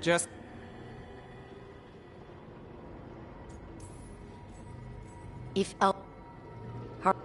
Just... If El... Har-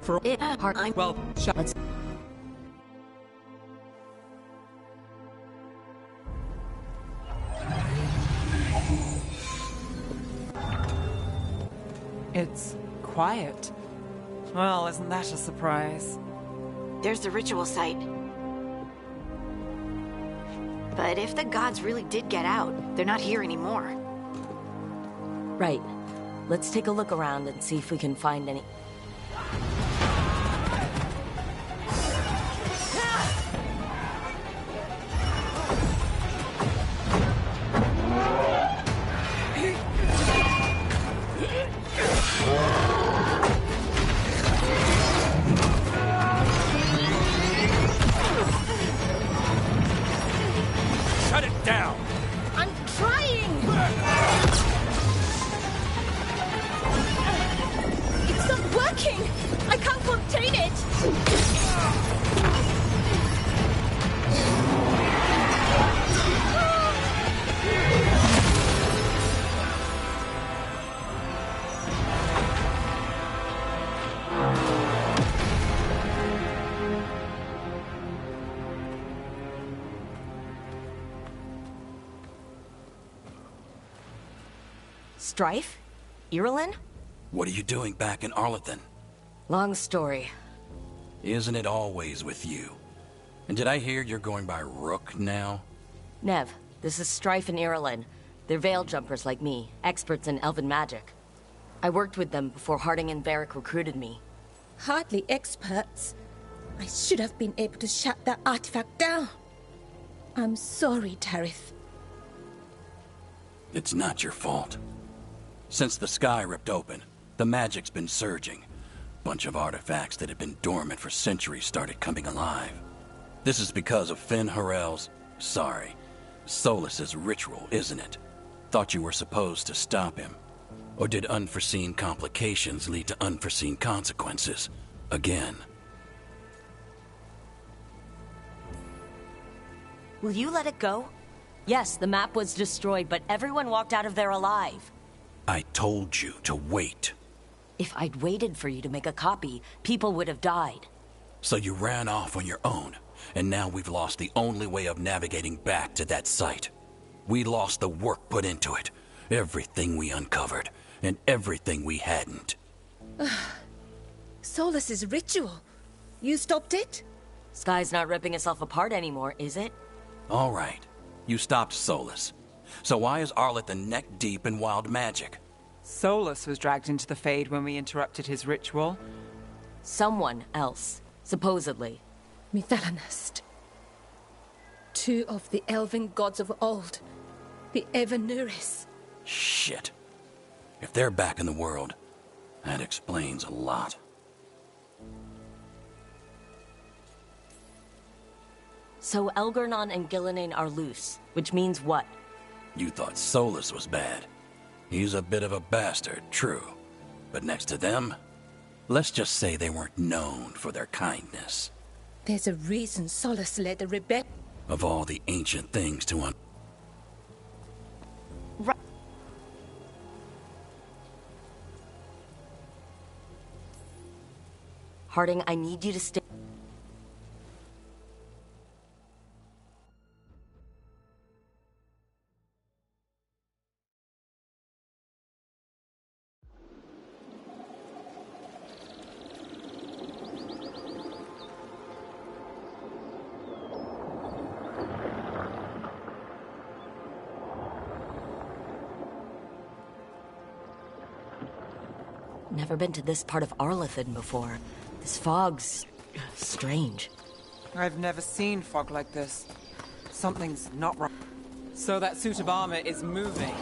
For... Well, Let's... It's quiet. Well, isn't that a surprise? There's the ritual site. But if the gods really did get out, they're not here anymore. Right. Let's take a look around and see if we can find any... Shut it down! I'm trying! It's not working! I can't contain it! Strife? Irulan? What are you doing back in Arlington? Long story. Isn't it always with you? And did I hear you're going by Rook now? Nev, this is Strife and Irulan. They're veil jumpers like me, experts in elven magic. I worked with them before Harding and Varric recruited me. Hardly experts. I should have been able to shut that artifact down. I'm sorry, Tarith. It's not your fault. Since the sky ripped open, the magic's been surging. Bunch of artifacts that had been dormant for centuries started coming alive. This is because of Finn Harel's... Solus's ritual, isn't it? Thought you were supposed to stop him. Or did unforeseen complications lead to unforeseen consequences? Again. Will you let it go? Yes, the map was destroyed, but everyone walked out of there alive. I told you to wait. If I'd waited for you to make a copy, people would have died. So you ran off on your own, and now we've lost the only way of navigating back to that site. We lost the work put into it. Everything we uncovered, and everything we hadn't. Solus's ritual. You stopped it? Sky's not ripping itself apart anymore, is it? All right. You stopped Solus. So why is Arleth neck deep in wild magic? Solus was dragged into the Fade when we interrupted his ritual. Someone else, supposedly. Mithalanast. Two of the elven gods of old. The Evanuris. Shit. If they're back in the world, that explains a lot. So Elgar'nan and Gillenane are loose, which means what? You thought Solus was bad. He's a bit of a bastard, true. But next to them, let's just say they weren't known for their kindness. There's a reason Solus led a rebellion. Of all the ancient things to Right. Harding, I need you to stay. Never been to this part of Arlethan before. This fog's strange. I've never seen fog like this. Something's not right. So that suit of armor is moving.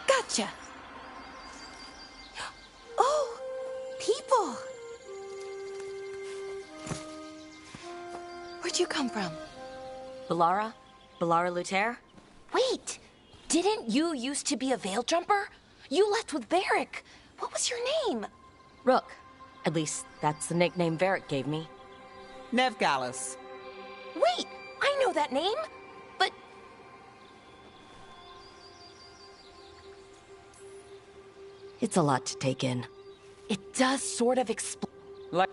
Gotcha! Oh, people! Where'd you come from? Balara? Balara Luther? Wait! Didn't you used to be a veil jumper? You left with Varric. What was your name? Rook. At least, that's the nickname Varric gave me. Nev Gallus. Wait! I know that name! But... It's a lot to take in. it does sort of explain... Like...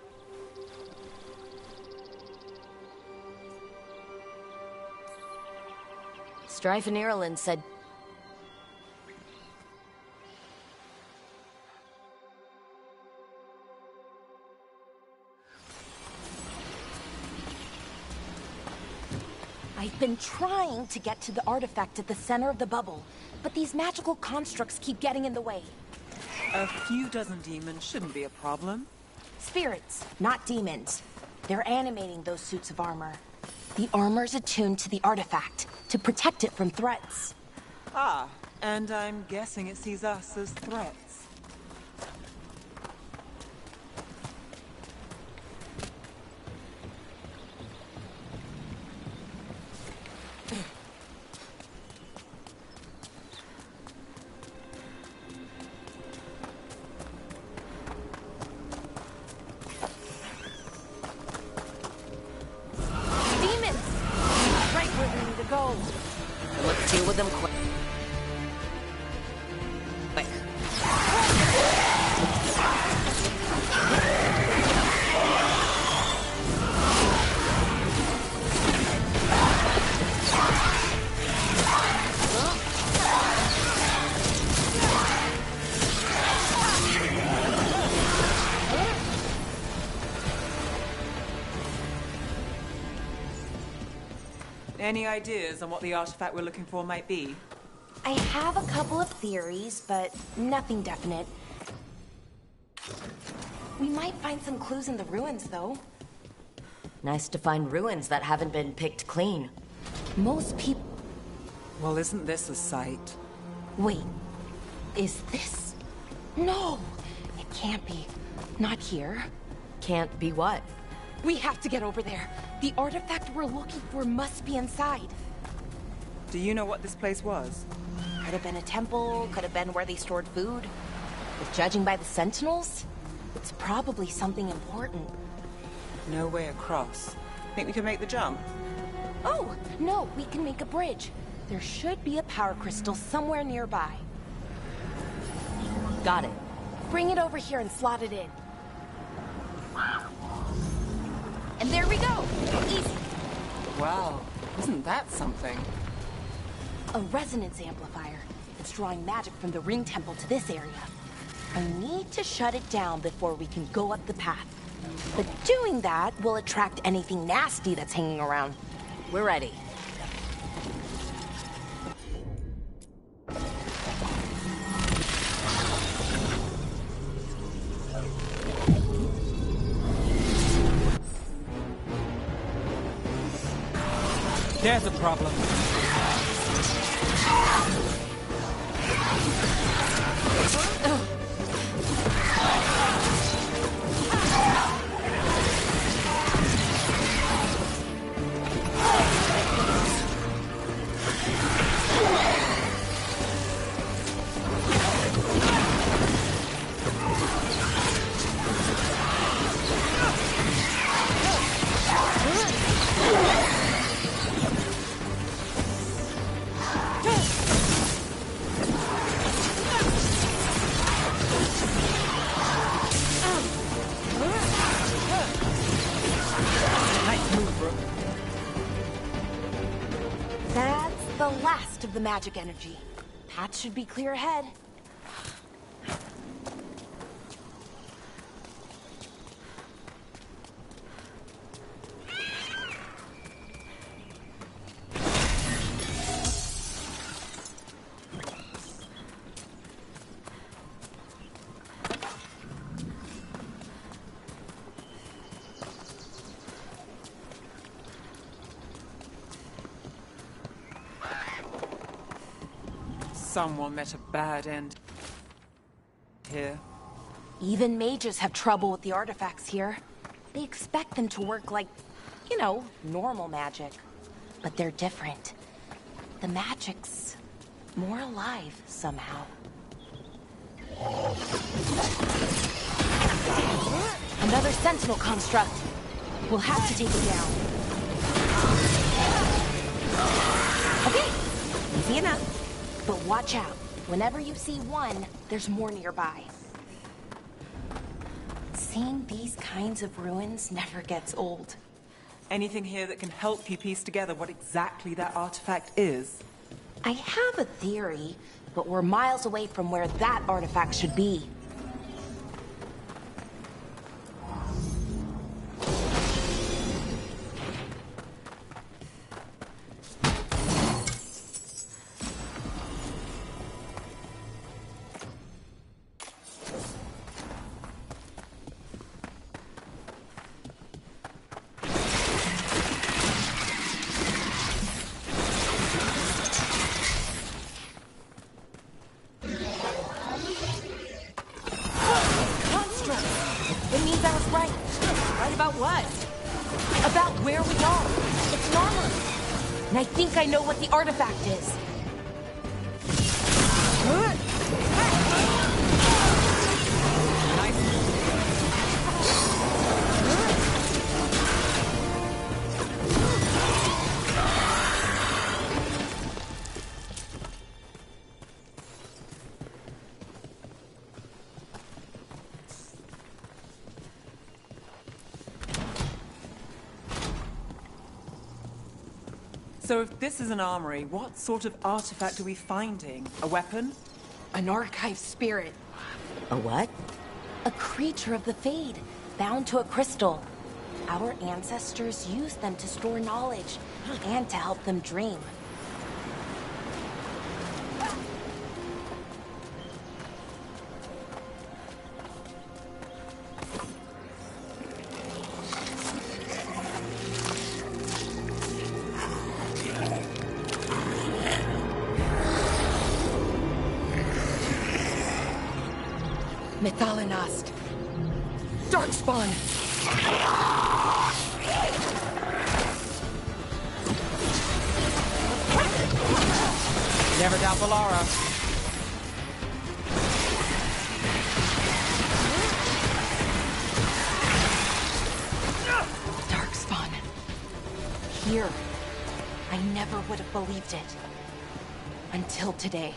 Strife and Ireland said... I've been trying to get to the artifact at the center of the bubble, but these magical constructs keep getting in the way. A few dozen demons shouldn't be a problem. Spirits, not demons. They're animating those suits of armor. The armor's attuned to the artifact, to protect it from threats. Ah, and I'm guessing it sees us as threats. Let's deal with them quick. Any ideas on what the artifact we're looking for might be? I have a couple of theories, but nothing definite. We might find some clues in the ruins, though. Nice to find ruins that haven't been picked clean. Most people... Well, isn't this a sight? Wait, is this... No, it can't be. Not here. Can't be what? We have to get over there. The artifact we're looking for must be inside. Do you know what this place was? Could have been a temple, could have been where they stored food. But judging by the sentinels, it's probably something important. No way across. Think we can make the jump? Oh, no, we can make a bridge. There should be a power crystal somewhere nearby. Got it. Bring it over here and slot it in. And there we go! Easy. Wow, isn't that something? A resonance amplifier. It's drawing magic from the ring temple to this area. I need to shut it down before we can go up the path. But doing that will attract anything nasty that's hanging around. We're ready. There's a problem. That's the last of the magic energy. Path should be clear ahead. Someone met a bad end here. Even mages have trouble with the artifacts here. They expect them to work like, you know, normal magic. But they're different. The magic's more alive somehow. Another sentinel construct. We'll have to take it down. Okay, easy enough. But watch out. Whenever you see one, there's more nearby. Seeing these kinds of ruins never gets old. Anything here that can help you piece together what exactly that artifact is? I have a theory, but we're miles away from where that artifact should be. It means I was right. Right about what? About where we are. It's an armor. And I think I know what the artifact is. So if this is an armory, what sort of artifact are we finding? A weapon? An archive spirit. A what? A creature of the Fade, bound to a crystal. Our ancestors used them to store knowledge and to help them dream. Methalinast. Darkspawn. Never doubt Valara. Darkspawn. Here. I never would have believed it. Until today.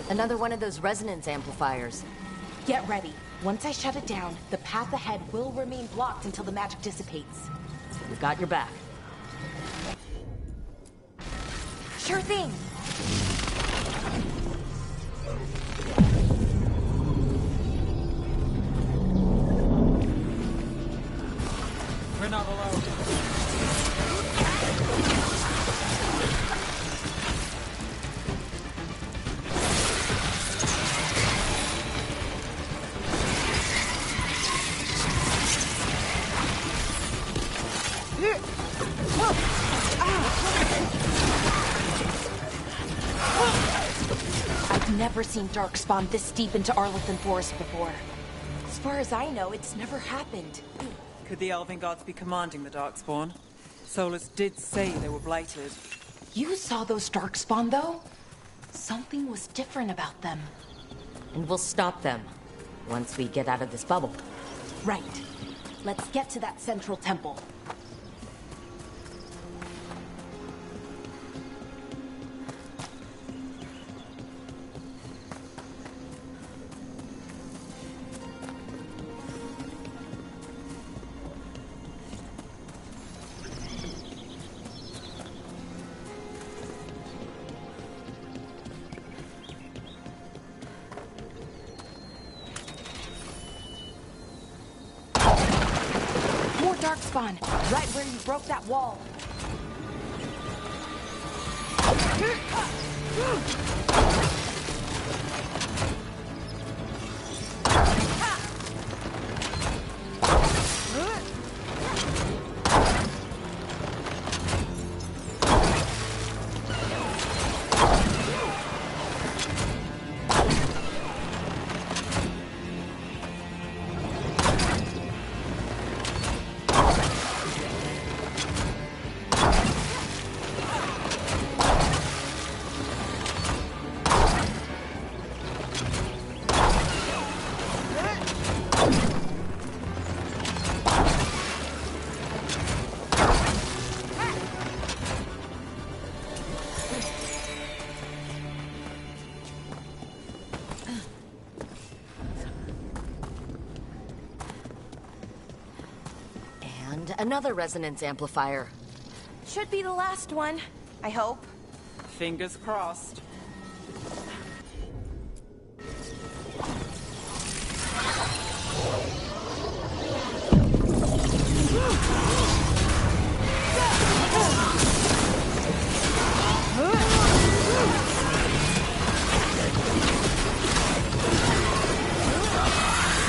Another one of those resonance amplifiers. Get ready. Once I shut it down, the path ahead will remain blocked until the magic dissipates. We've got your back. Sure thing. We're not alone. I've never seen Darkspawn this deep into Arlington Forest before. As far as I know, it's never happened. Could the Elven gods be commanding the Darkspawn? Solus did say they were blighted. You saw those Darkspawn, though? Something was different about them. And we'll stop them once we get out of this bubble. Right. Let's get to that central temple. Darkspawn, right where you broke that wall. Another resonance amplifier. Should be the last one, I hope. Fingers crossed. The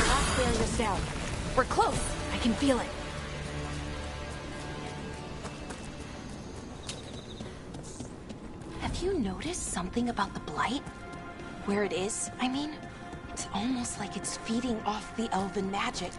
last barrier's down. We're close. I can feel it. Have you noticed something about the blight? Where it is, I mean? It's almost like it's feeding off the elven magic.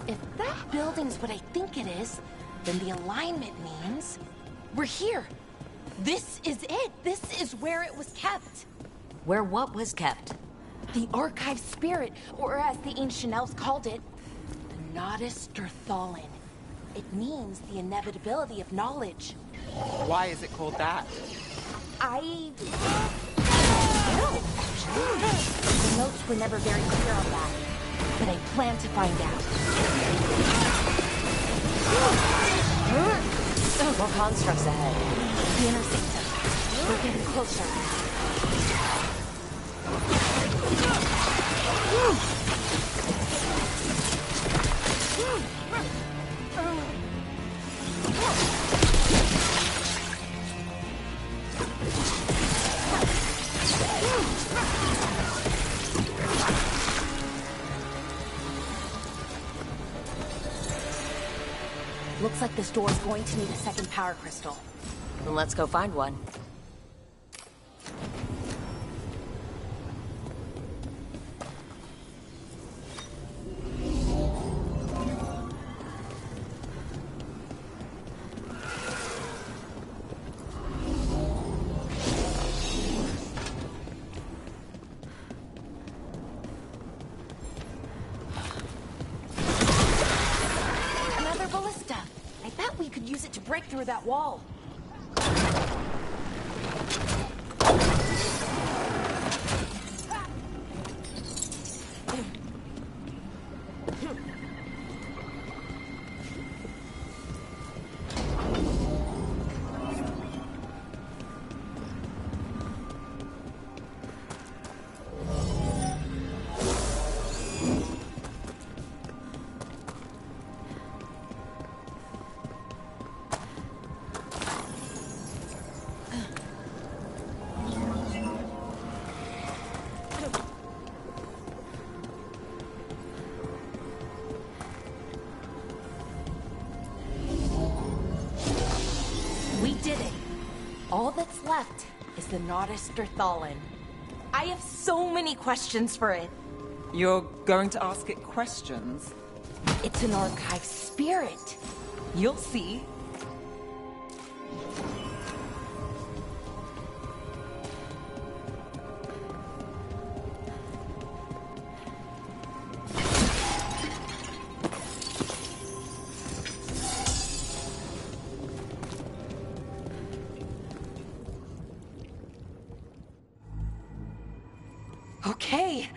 If that building's what I think it is, then the alignment means we're here. This is it. This is where it was kept. Where what was kept? The archive spirit, or as the ancient elves called it, the Nodus Derthalin. It means the inevitability of knowledge. Why is it called that? I don't know, actually. The notes were never very clear on that, but I plan to find out. More constructs ahead. The interceptor. We're getting closer. Looks like this door is going to need a second power crystal. Then let's go find one. Another ballista. I bet we could use it to break through that wall. We did it. All that's left is the Nodus Derthalin. I have so many questions for it. You're going to ask it questions? It's an archive spirit. You'll see. Okay,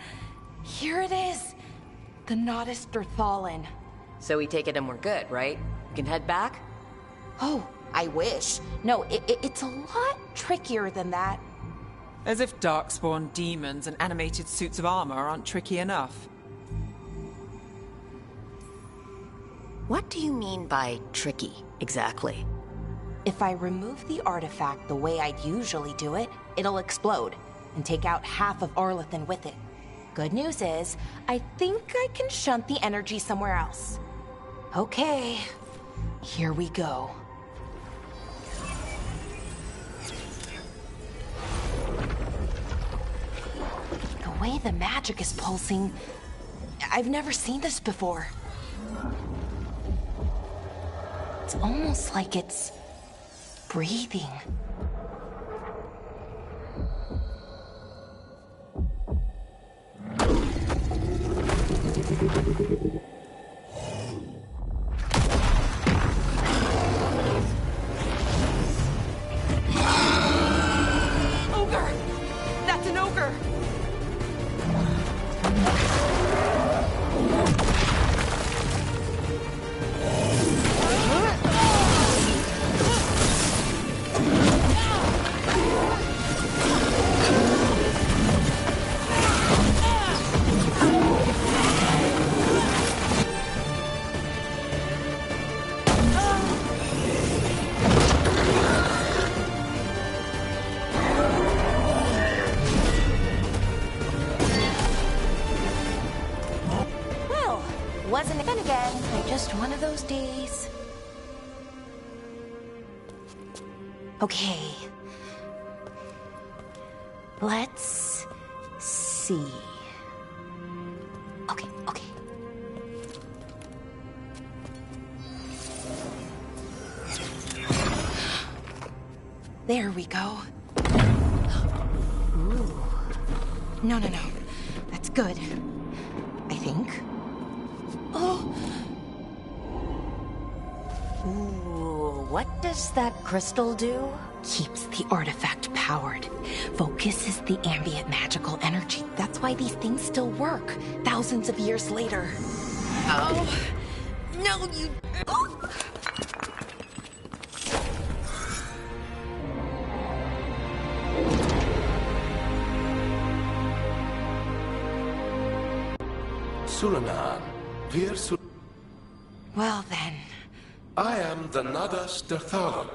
here it is. The Nodus Derthalin. So we take it and we're good, right? We can head back? Oh, I wish. No, it's a lot trickier than that. As if darkspawn demons and animated suits of armor aren't tricky enough. What do you mean by tricky, exactly? If I remove the artifact the way I'd usually do it, it'll explode and take out half of Arlethan with it. Good news is, I think I can shunt the energy somewhere else. Okay, here we go. The way the magic is pulsing, I've never seen this before. It's almost like it's breathing. Ogre! That's an ogre! Wasn't it again? Just one of those days. Okay. Let's see. Okay. There we go. Ooh. No. That's good. I think. Oh. Ooh, what does that crystal do? Keeps the artifact powered. Focuses the ambient magical energy. That's why these things still work, thousands of years later. Oh. No, you... Sulanan. Vir Sul... Well then. I am the Nadas Derthalan.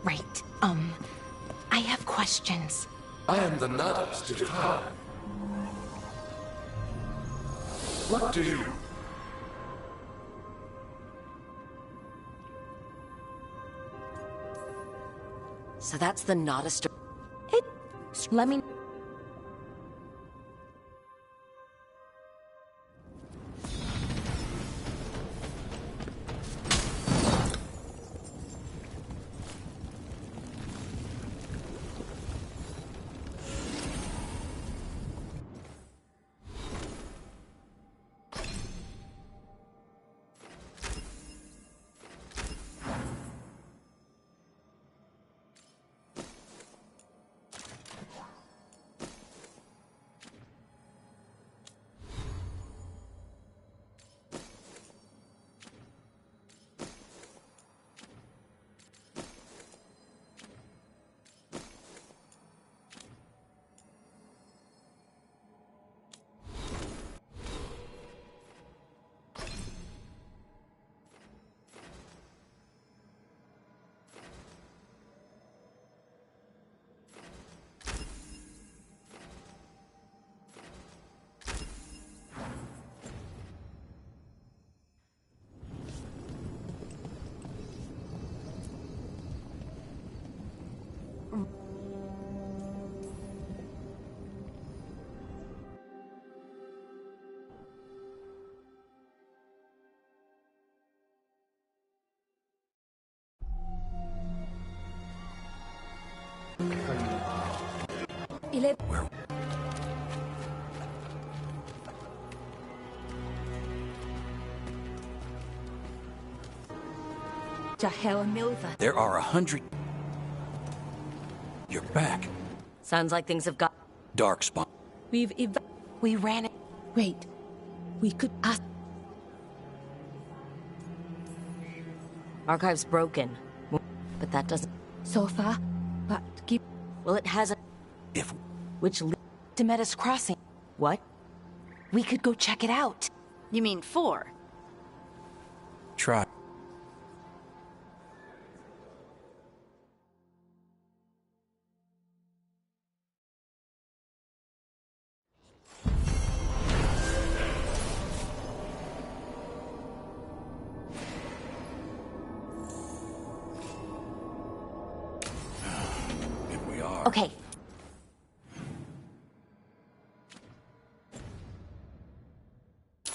Right. I have questions. I am the Nadas Derthalan. What do you... So that's the Nodist. Let me... Where? There are 100... You're back. Sounds like things have got... Darkspawn. We ran it. Wait. We could ask. Archive's broken. But that doesn't... So far, but keep. Well, it hasn't... If... Which... To Metis Crossing. What? We could go check it out. You mean 4? Try. If we are... Okay.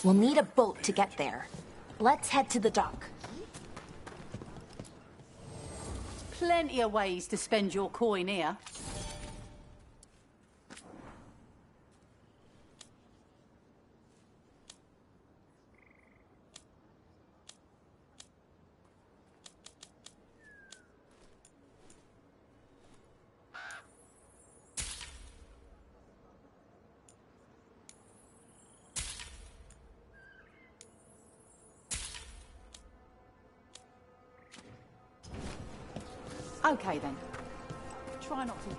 We'll need a boat to get there. Let's head to the dock. Plenty of ways to spend your coin here. Okay then. Try not to...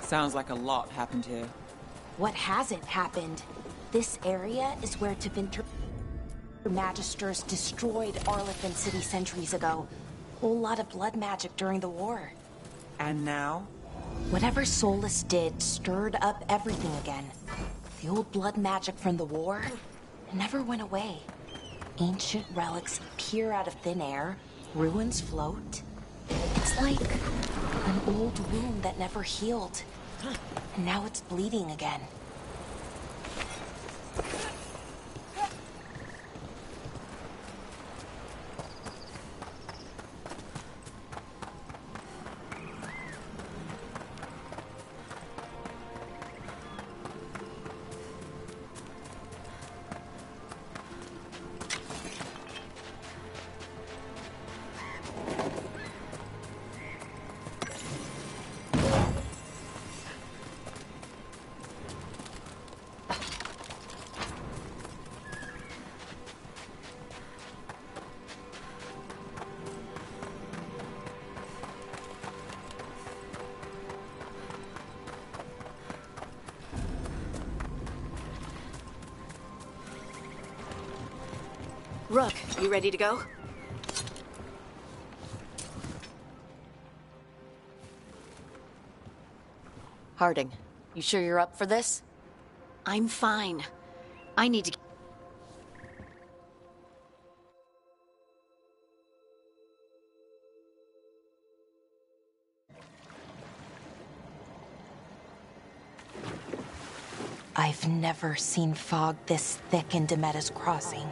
Sounds like a lot happened here. What hasn't happened? This area is where Tevinter Magisters destroyed Arlethan City centuries ago. Whole lot of blood magic during the war. And now? Whatever Solus did stirred up everything again. The old blood magic from the war never went away. Ancient relics appear out of thin air, ruins float. It's like an old wound that never healed. And now it's bleeding again. Rook, you ready to go? Harding, you sure you're up for this? I'm fine. I need to... I've never seen fog this thick in Demetta's Crossing.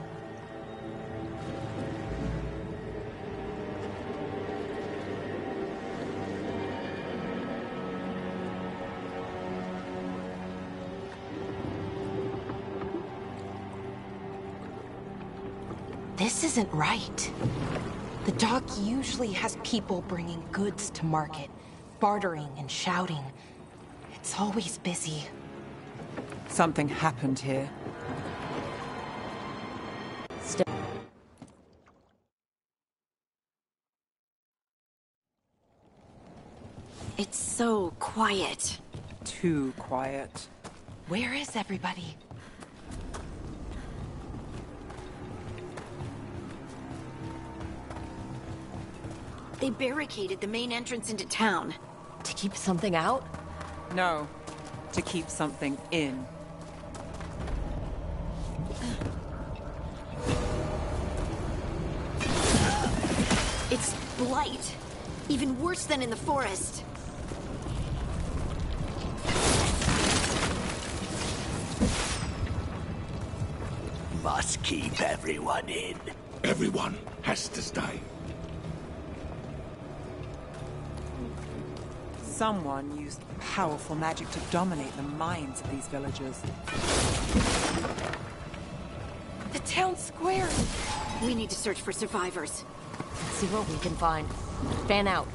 This isn't right. The dock usually has people bringing goods to market, bartering and shouting. It's always busy. Something happened here. It's so quiet. Too quiet. Where is everybody? They barricaded the main entrance into town. To keep something out? No, to keep something in. It's blight. Even worse than in the forest. Must keep everyone in. Everyone has to stay. Someone used powerful magic to dominate the minds of these villagers. The town square! We need to search for survivors. Let's see what we can find. Fan out.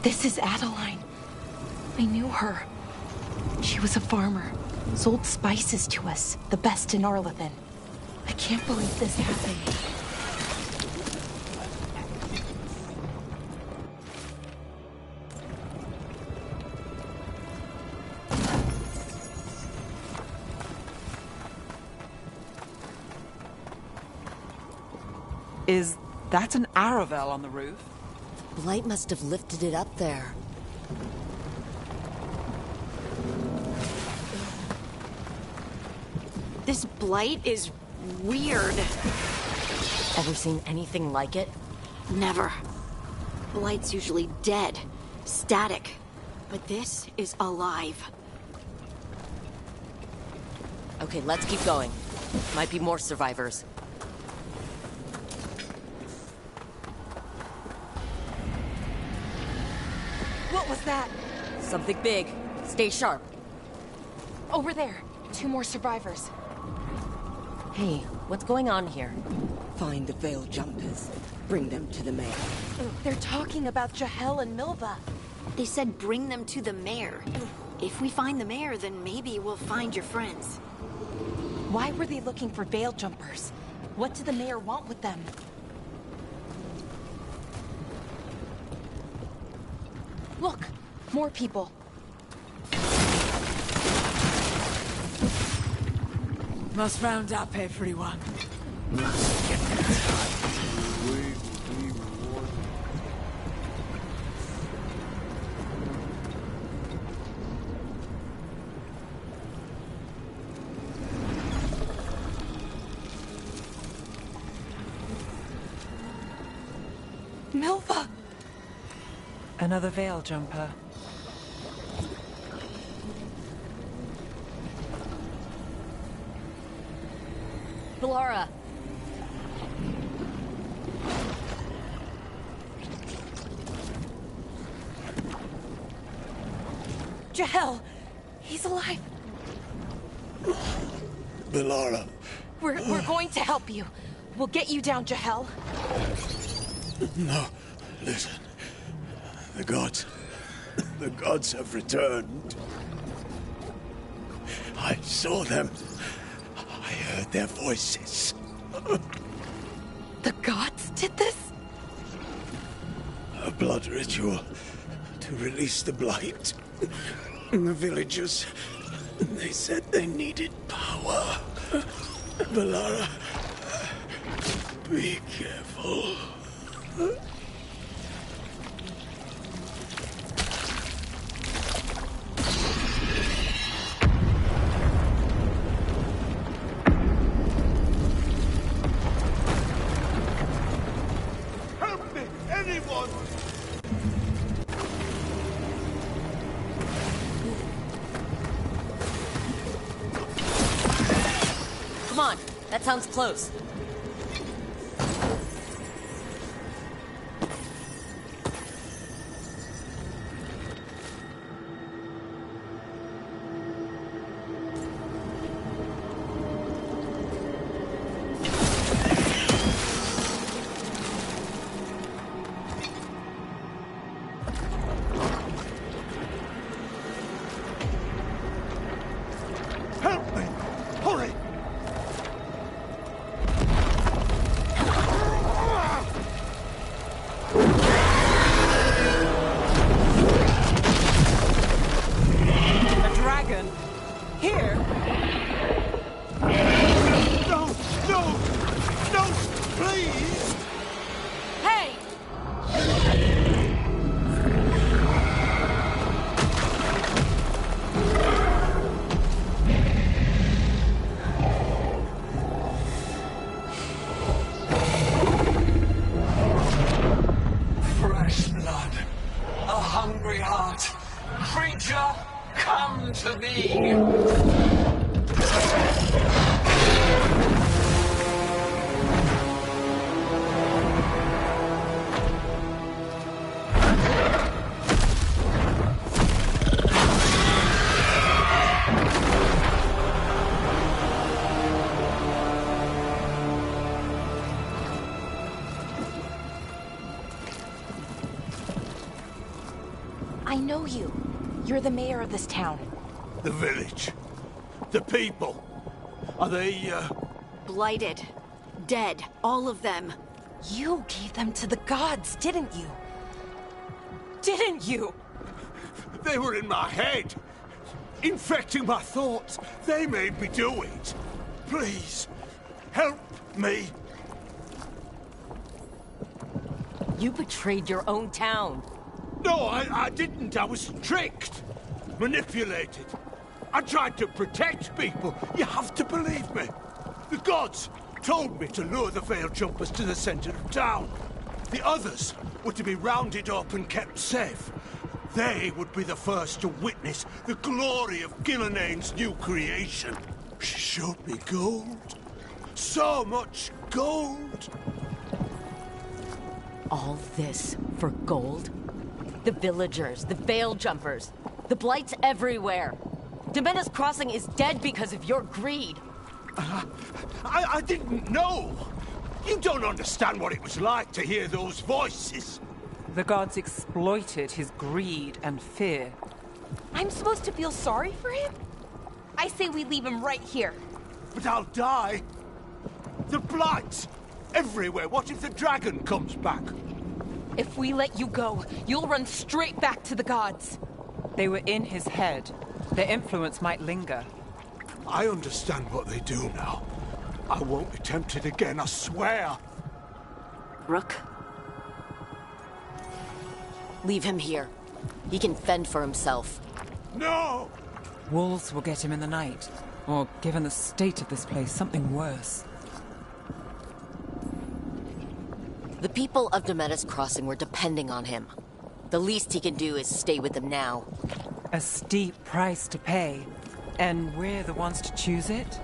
This is Adeline. I knew her. She was a farmer. Sold spices to us, the best in Arlethan. I can't believe this happened. Is that an Aravel on the roof? Blight must have lifted it up there. This blight is weird. Ever seen anything like it? Never. Blight's usually dead, static. But this is alive. Okay, let's keep going. Might be more survivors. What was that? Something big. Stay sharp. Over there. 2 more survivors. Hey, what's going on here? Find the veiled jumpers. Bring them to the mayor. They're talking about Jahel and Milva. They said bring them to the mayor. If we find the mayor, then maybe we'll find your friends. Why were they looking for veil jumpers? What did the mayor want with them? More people. Must round up everyone. Milva! Another veil jumper. Laura. Jahel! He's alive. Bellara. We're going to help you. We'll get you down, Jahel. No, listen. The gods have returned. I saw them. I heard their voices. The gods did this? A blood ritual to release the blight. The villagers, they said they needed power. Bellara, be careful. Help me, anyone! Come on, that sounds close. Help me! Hurry! A dragon? Here? No! No! No! Please! Hey! Fresh blood, a hungry heart. Creature, come to me. I know you. You're the mayor of this town. The village. The people. Are they, Blighted. Dead. All of them. You gave them to the gods, didn't you? Didn't you? They were in my head. Infecting my thoughts. They made me do it. Please, help me. You betrayed your own town. No, I didn't. I was tricked. Manipulated. I tried to protect people. You have to believe me. The gods told me to lure the Veil Jumpers to the center of town. The others were to be rounded up and kept safe. They would be the first to witness the glory of Gilnenane's new creation. She showed me gold. So much gold. All this for gold? The villagers, the veil jumpers, the blights everywhere. Dimena's Crossing is dead because of your greed. I didn't know. You don't understand what it was like to hear those voices. The gods exploited his greed and fear. I'm supposed to feel sorry for him? I say we leave him right here. But I'll die. The blights everywhere. What if the dragon comes back? If we let you go, you'll run straight back to the gods. They were in his head. Their influence might linger. I understand what they do now. I won't be tempted again, I swear. Rook? Leave him here. He can fend for himself. No! Wolves will get him in the night. Or, given the state of this place, something worse. The people of Demetus Crossing were depending on him. The least he can do is stay with them now. A steep price to pay. And we're the ones to choose it?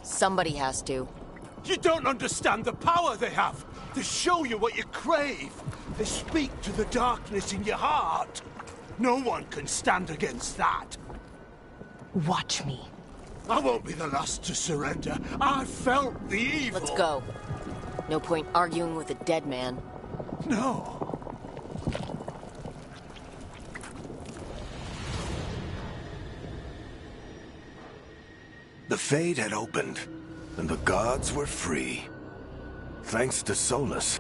Somebody has to. You don't understand the power they have. They show you what you crave. They speak to the darkness in your heart. No one can stand against that. Watch me. I won't be the last to surrender. I felt the evil. Let's go. No point arguing with a dead man. No. The Fade had opened, and the gods were free. Thanks to Solus.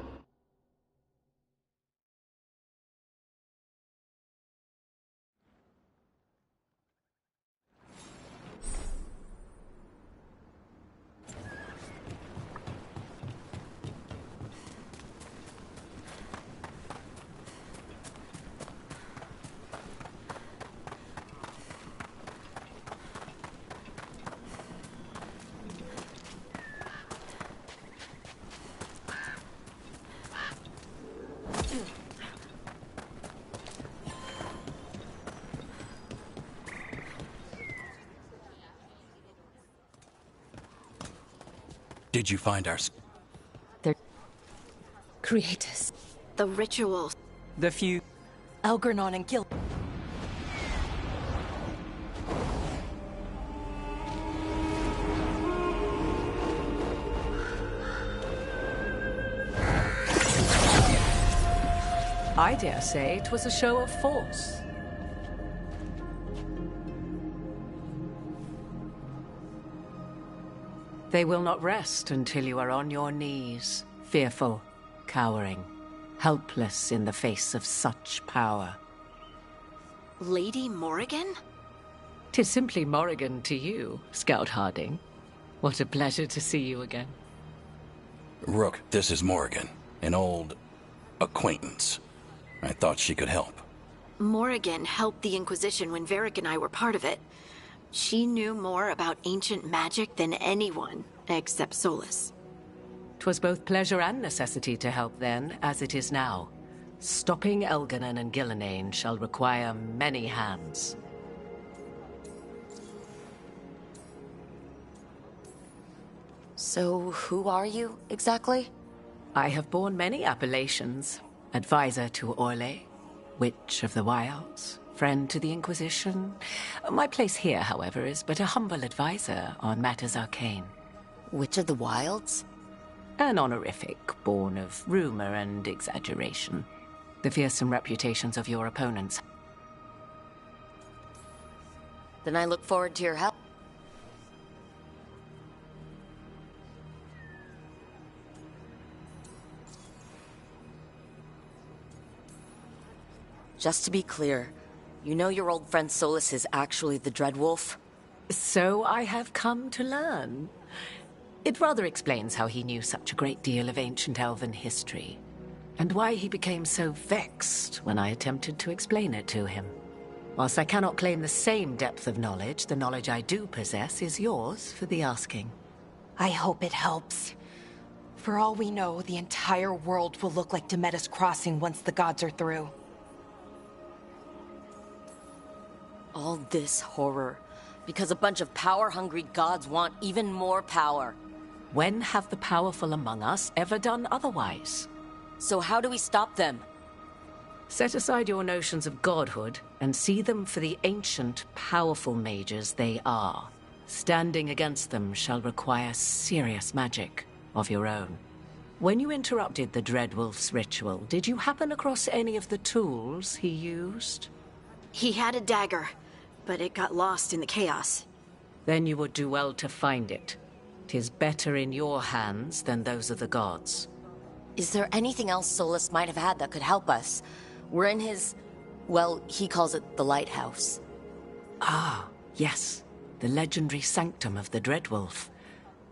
Did you find our... They're creators. The rituals. The few... Algernon and Gil. I dare say it was a show of force. They will not rest until you are on your knees, fearful, cowering, helpless in the face of such power. Lady Morrigan? 'Tis simply Morrigan to you, Scout Harding. What a pleasure to see you again. Rook, this is Morrigan, an old acquaintance. I thought she could help. Morrigan helped the Inquisition when Varric and I were part of it. She knew more about ancient magic than anyone, except Solus. 'Twas both pleasure and necessity to help then, as it is now. Stopping Elganon and Gillenane shall require many hands. So, who are you, exactly? I have borne many appellations. Advisor to Orlais, Witch of the Wilds, friend to the Inquisition. My place here, however, is but a humble advisor on matters arcane. Witch of the Wilds? An honorific born of rumor and exaggeration. The fearsome reputations of your opponents. Then I look forward to your help. Just to be clear, you know your old friend Solus is actually the Dreadwolf? So I have come to learn. It rather explains how he knew such a great deal of ancient elven history, and why he became so vexed when I attempted to explain it to him. Whilst I cannot claim the same depth of knowledge, the knowledge I do possess is yours for the asking. I hope it helps. For all we know, the entire world will look like Demetus Crossing once the gods are through. All this horror, because a bunch of power-hungry gods want even more power. When have the powerful among us ever done otherwise? So how do we stop them? Set aside your notions of godhood and see them for the ancient, powerful mages they are. Standing against them shall require serious magic of your own. When you interrupted the Dreadwolf's ritual, did you happen across any of the tools he used? He had a dagger, but it got lost in the chaos. Then you would do well to find it. 'Tis better in your hands than those of the gods. Is there anything else Solus might have had that could help us? We're in his Well, he calls it the lighthouse. Ah, yes. The legendary sanctum of the Dreadwolf.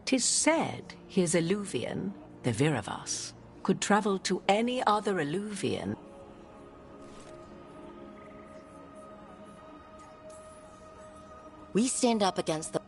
'Tis said his Illuvian, the Viravas, could travel to any other Illuvian. We stand up against the...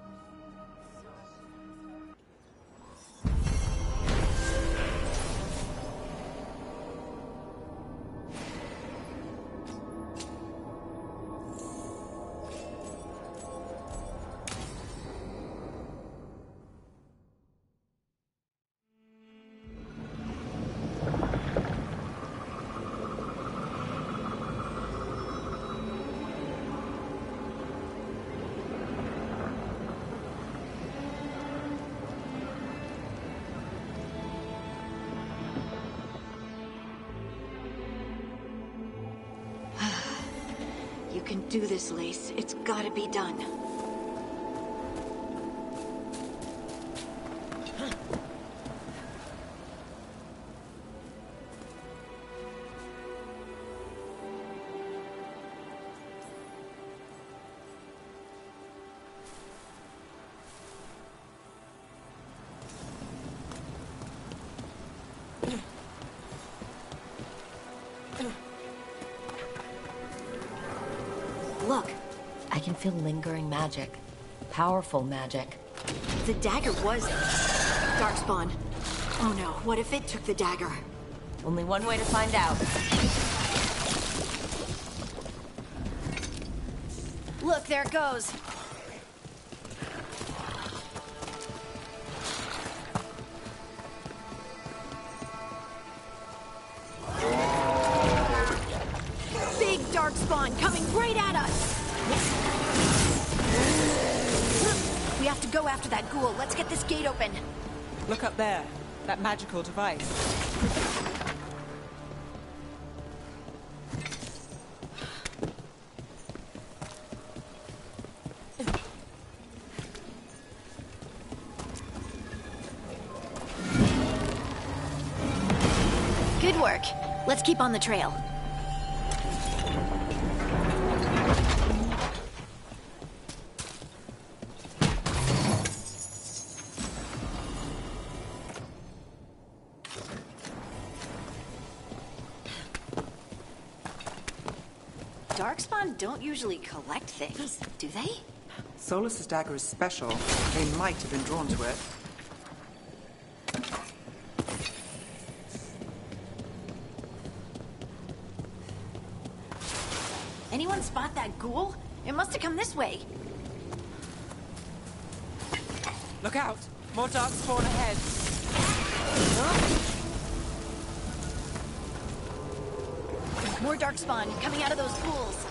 You can do this, Lace. It's gotta be done. Look. I can feel lingering magic. Powerful magic. The dagger was Darkspawn. Oh no, what if it took the dagger? Only one way to find out. Look, there it goes. Big Darkspawn coming right at us! We have to go after that ghoul. Let's get this gate open. Look up there. That magical device. Good work. Let's keep on the trail. Darkspawn don't usually collect things, do they? Solus's dagger is special. They might have been drawn to it. Anyone spot that ghoul? It must have come this way. Look out! More Darkspawn ahead. More Darkspawn coming out of those pools.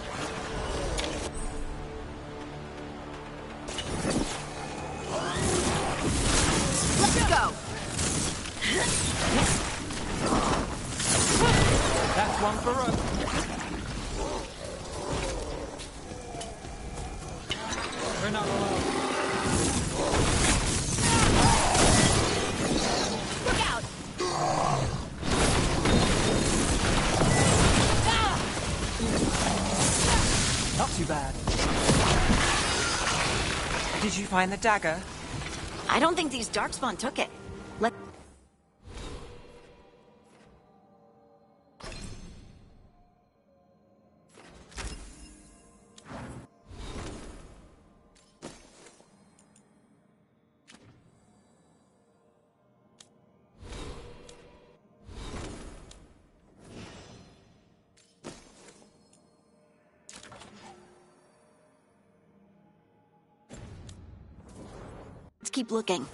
Let's go! That's one for us. We're not alone. Look out! Not too bad. Did you find the dagger? I don't think these Darkspawn took it. Let... Let's keep looking.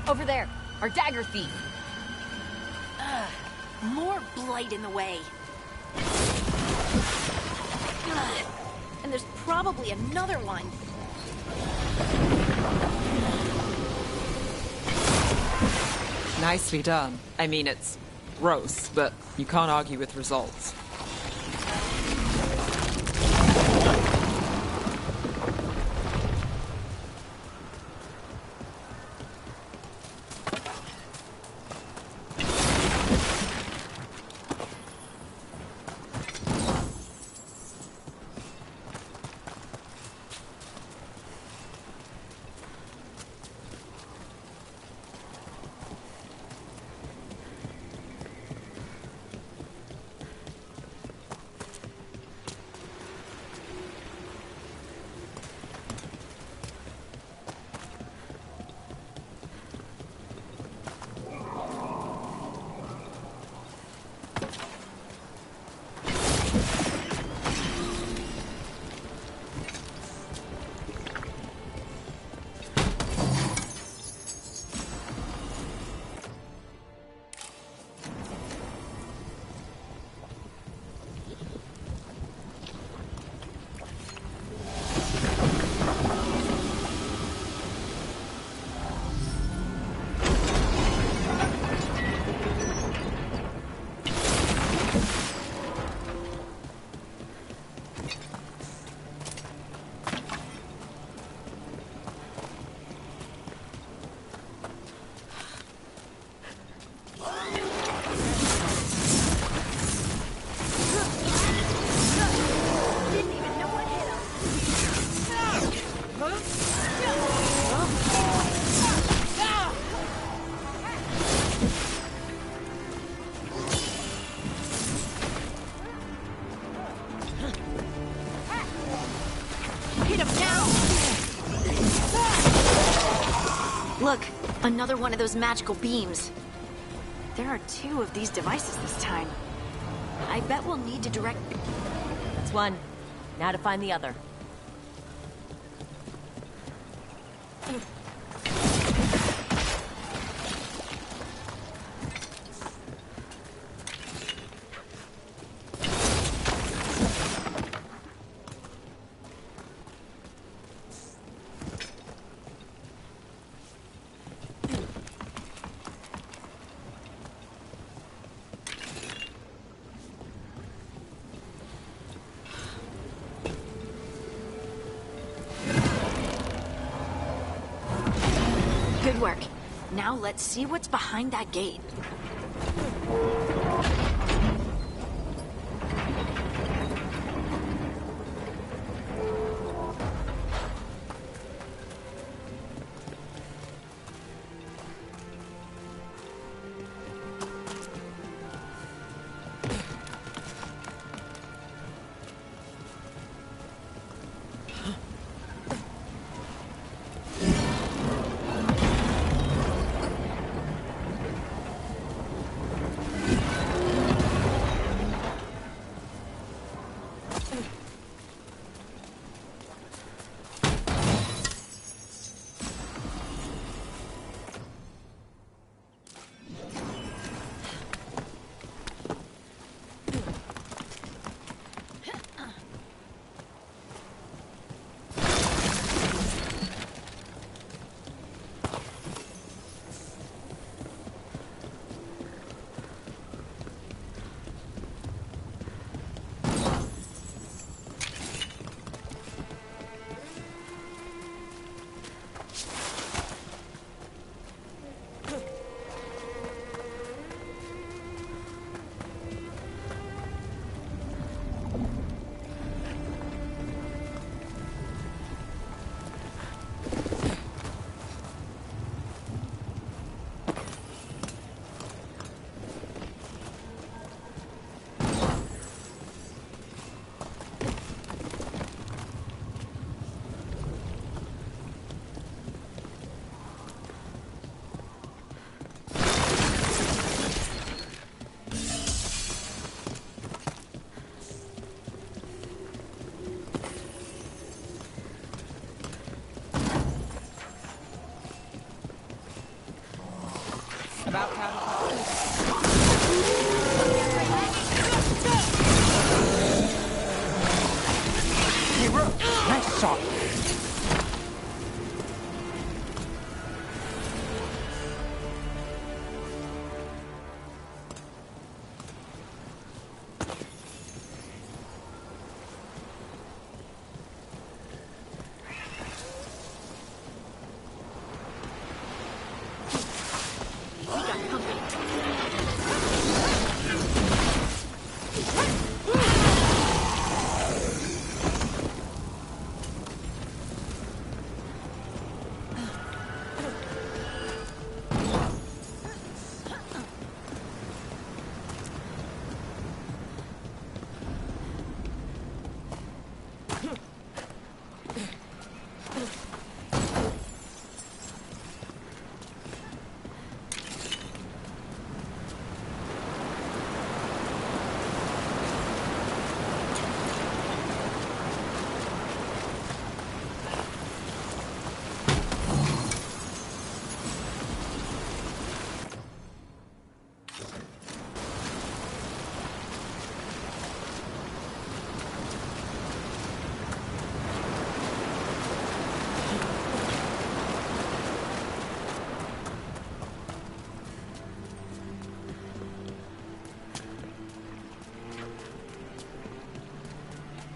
Over there, our dagger thief. More blight in the way. And there's probably another one. Nicely done. I mean, it's gross, but you can't argue with results. Look, another one of those magical beams. There are 2 of these devices this time. I bet we'll need to direct... That's one. Now to find the other. Good work. Now let's see what's behind that gate.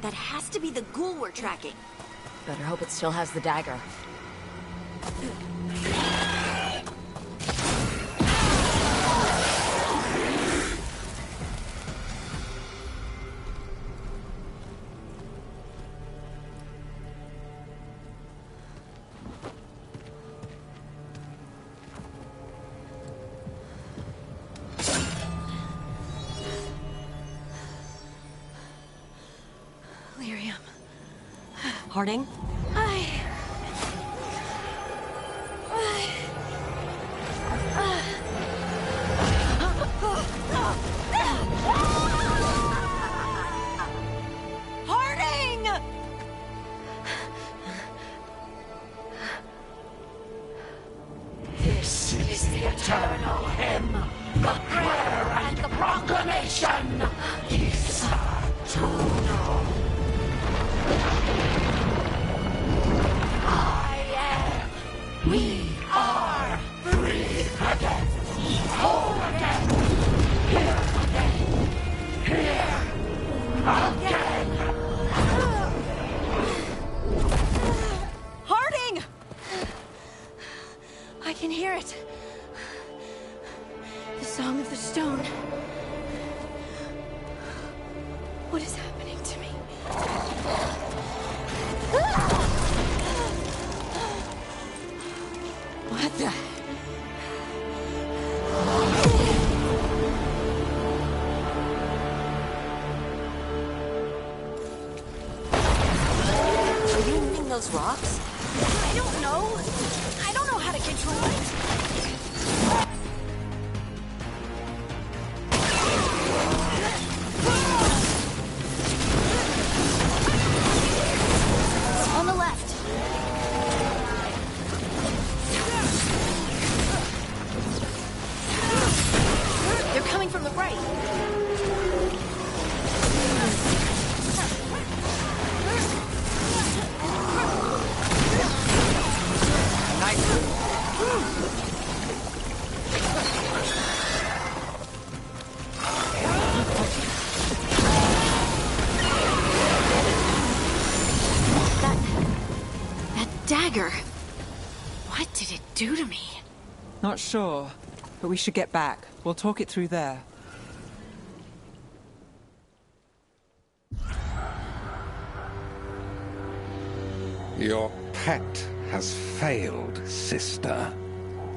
That has to be the ghoul we're tracking. Better hope it still has the dagger. Harding? Harding! This is the eternal hymn, the prayer and the proclamation. Isa Tuno. We are free again, whole again, here again, here again. Harding! I can hear it. The Song of the Stone. What is happening to me? What the? Are you moving those rocks? I don't know. I don't know how to control it. On the left. They're coming from the right. That dagger. What did it do to me? Not sure, but we should get back. We'll talk it through there. Your pet has failed, sister.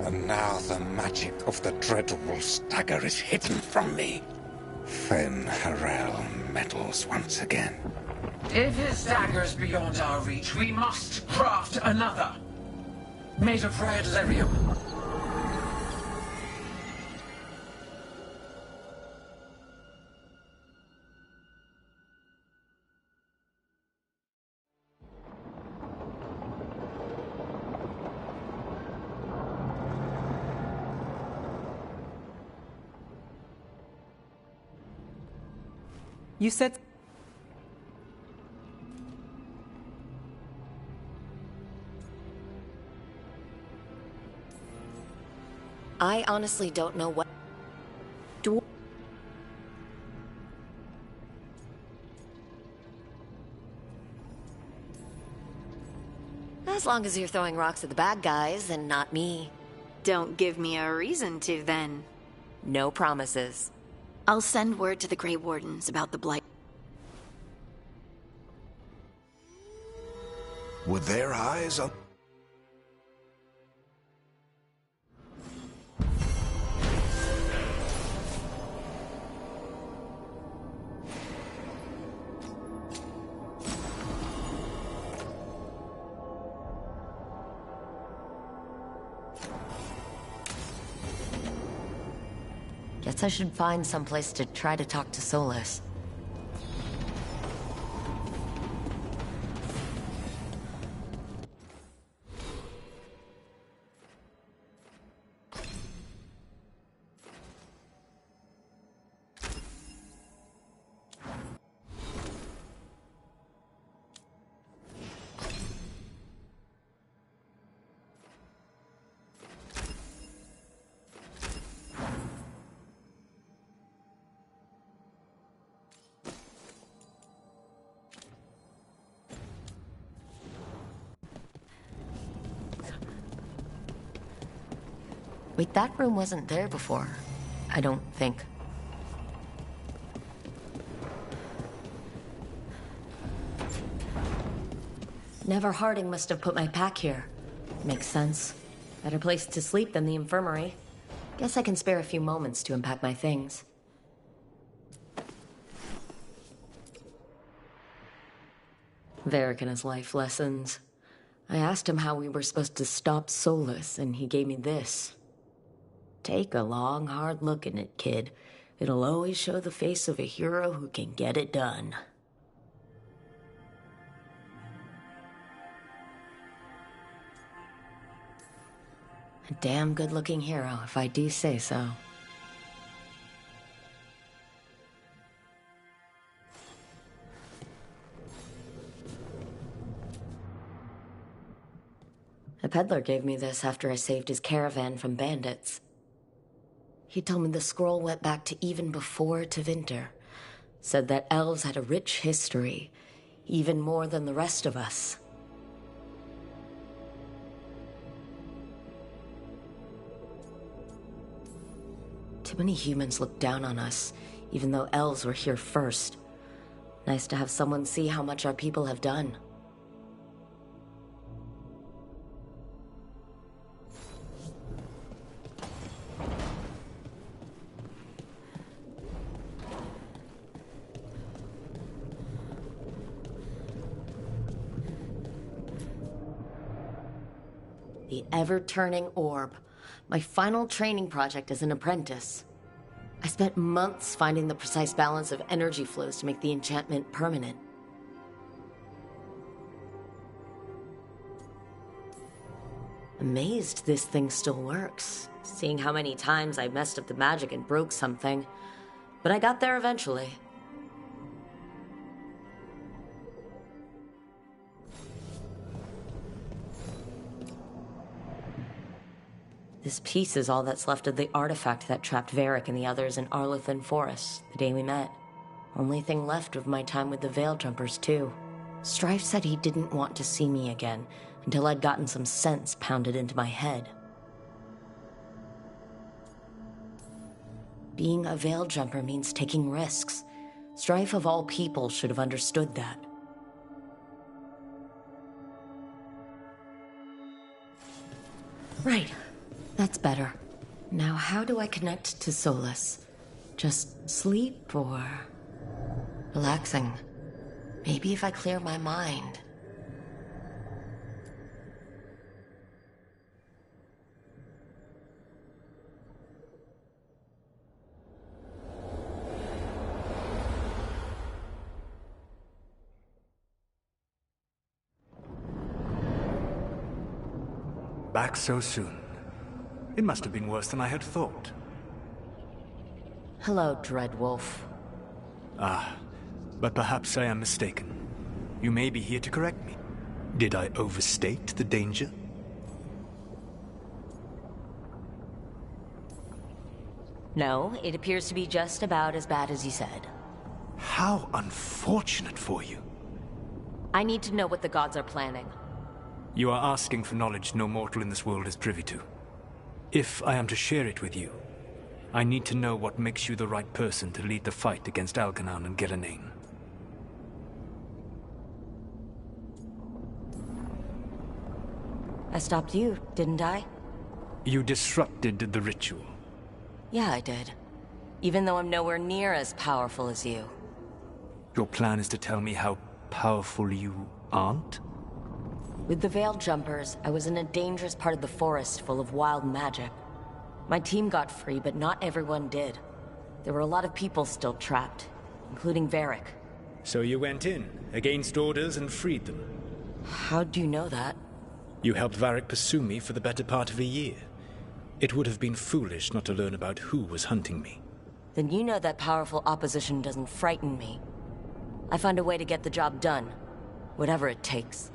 And now the magic of the dreadful stagger is hidden from me. Fen Harel meddles once again. If his dagger's beyond our reach, we must craft another. Made of red lyrium. You said... I honestly don't know what... As long as you're throwing rocks at the bad guys and not me. Don't give me a reason to, then. No promises. I'll send word to the Grey Wardens about the Blight. With their eyes on... Guess I should find someplace to try to talk to Solus. Wait, that room wasn't there before. I don't think. Never Harding must have put my pack here. Makes sense. Better place to sleep than the infirmary. Guess I can spare a few moments to unpack my things. Varric and his life lessons. I asked him how we were supposed to stop Solus, and he gave me this. Take a long, hard look at it, kid. It'll always show the face of a hero who can get it done. A damn good-looking hero, if I do say so. A peddler gave me this after I saved his caravan from bandits. He told me the scroll went back to even before Tevinter. Said that elves had a rich history, even more than the rest of us. Too many humans look down on us, even though elves were here first. Nice to have someone see how much our people have done. The ever-turning orb. My final training project as an apprentice. I spent months finding the precise balance of energy flows to make the enchantment permanent. Amazed this thing still works, seeing how many times I messed up the magic and broke something. But I got there eventually. This piece is all that's left of the artifact that trapped Varric and the others in Arlethan Forest, the day we met. Only thing left of my time with the Veil Jumpers, too. Strife said he didn't want to see me again until I'd gotten some sense pounded into my head. Being a Veil Jumper means taking risks. Strife of all people should have understood that. Right. That's better. Now, how do I connect to Solus? Just sleep or relaxing? Maybe if I clear my mind. Back so soon. It must have been worse than I had thought. Hello, Dreadwolf. Ah, but perhaps I am mistaken. You may be here to correct me. Did I overstate the danger? No, it appears to be just about as bad as you said. How unfortunate for you. I need to know what the gods are planning. You are asking for knowledge no mortal in this world is privy to. If I am to share it with you, I need to know what makes you the right person to lead the fight against Algernon and Gillenane. I stopped you, didn't I? You disrupted the ritual. Yeah, I did. Even though I'm nowhere near as powerful as you. Your plan is to tell me how powerful you aren't? With the Veil Jumpers, I was in a dangerous part of the forest full of wild magic. My team got free, but not everyone did. There were a lot of people still trapped, including Varric. So you went in, against orders, and freed them? How'd you know that? You helped Varric pursue me for the better part of a year. It would have been foolish not to learn about who was hunting me. Then you know that powerful opposition doesn't frighten me. I find a way to get the job done, whatever it takes.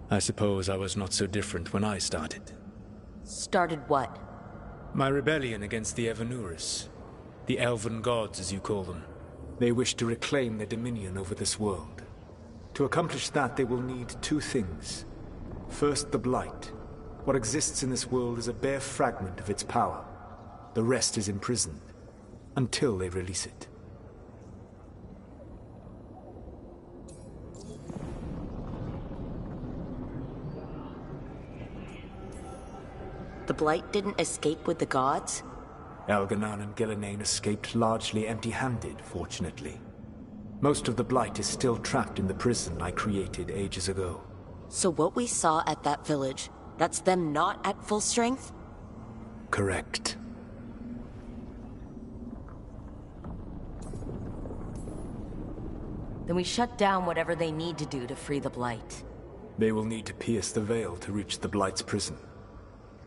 I suppose I was not so different when I started. Started what? My rebellion against the Evanuris. The elven gods, as you call them. They wish to reclaim their dominion over this world. To accomplish that, they will need two things. First, the Blight. What exists in this world is a bare fragment of its power. The rest is imprisoned, until they release it. The Blight didn't escape with the gods? Elganan and Gillenane escaped largely empty-handed, fortunately. Most of the Blight is still trapped in the prison I created ages ago. So what we saw at that village, that's them not at full strength? Correct. Then we shut down whatever they need to do to free the Blight. They will need to pierce the veil to reach the Blight's prison.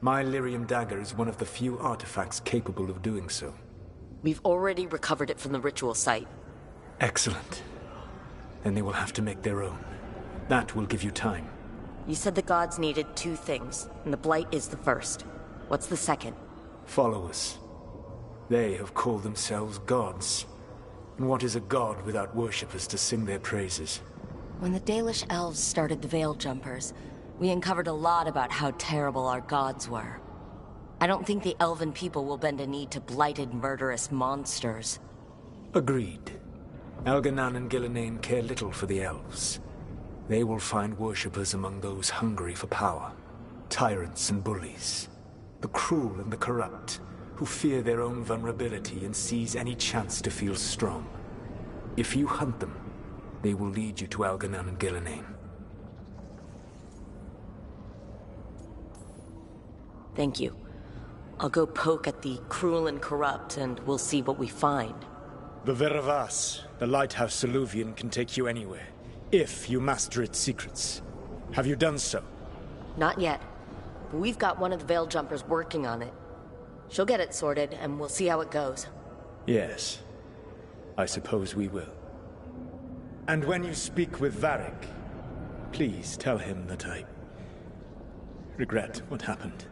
My Lyrium dagger is one of the few artifacts capable of doing so. We've already recovered it from the ritual site. Excellent. Then they will have to make their own. That will give you time. You said the gods needed two things, and the Blight is the first. What's the second? Followers. They have called themselves gods. And what is a god without worshippers to sing their praises? When the Dalish elves started the Veil Jumpers, we uncovered a lot about how terrible our gods were. I don't think the elven people will bend a knee to blighted, murderous monsters. Agreed. Elganan and Gillenane care little for the elves. They will find worshippers among those hungry for power. Tyrants and bullies. The cruel and the corrupt, who fear their own vulnerability and seize any chance to feel strong. If you hunt them, they will lead you to Elganan and Gillenane. Thank you. I'll go poke at the cruel and corrupt, and we'll see what we find. The Veravas, the lighthouse Soluvian, can take you anywhere, if you master its secrets. Have you done so? Not yet. But we've got one of the Veil Jumpers working on it. She'll get it sorted, and we'll see how it goes. Yes. I suppose we will. And when you speak with Varric, please tell him that I regret what happened.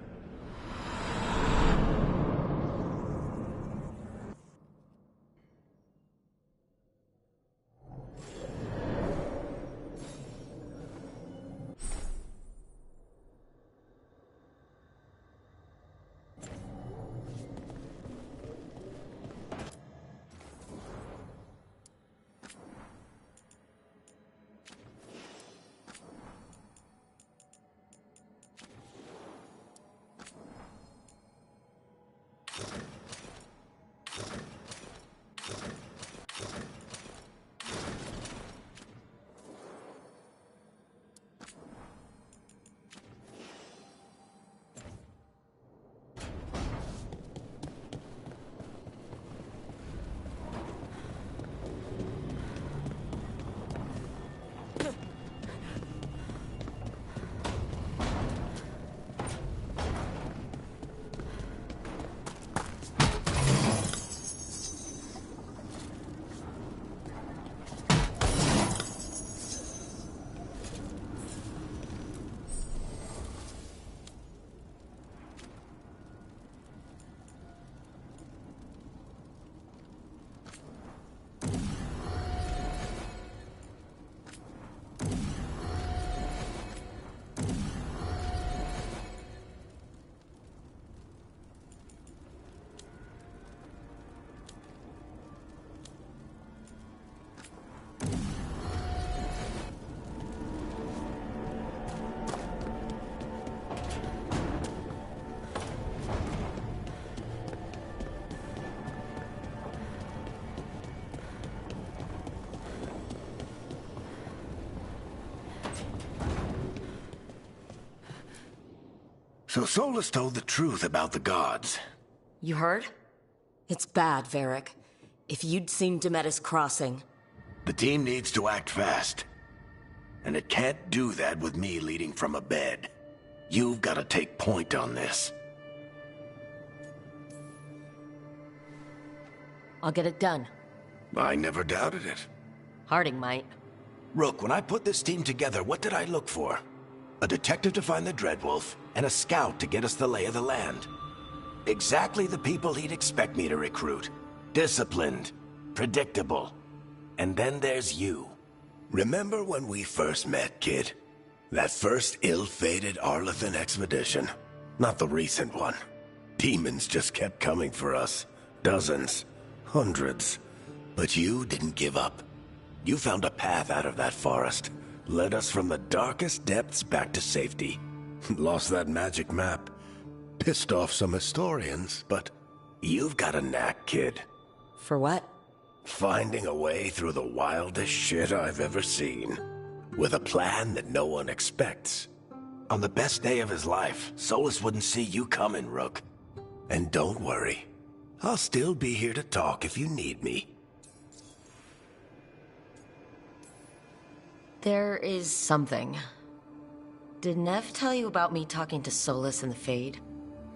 So Solus told the truth about the gods. You heard? It's bad, Varric. If you'd seen Demetis crossing... The team needs to act fast. And it can't do that with me leading from a bed. You've got to take point on this. I'll get it done. I never doubted it. Harding might. Rook, when I put this team together, what did I look for? A detective to find the Dreadwolf, and a scout to get us the lay of the land. Exactly the people he'd expect me to recruit. Disciplined, predictable. And then there's you. Remember when we first met, kid? That first ill-fated Arlathan expedition. Not the recent one. Demons just kept coming for us. Dozens. Hundreds. But you didn't give up. You found a path out of that forest. Led us from the darkest depths back to safety. Lost that magic map. Pissed off some historians, but you've got a knack, kid. For what? Finding a way through the wildest shit I've ever seen. With a plan that no one expects. On the best day of his life, Solus wouldn't see you coming, Rook. And don't worry. I'll still be here to talk if you need me. There is something. Did Nev tell you about me talking to Solus in the Fade?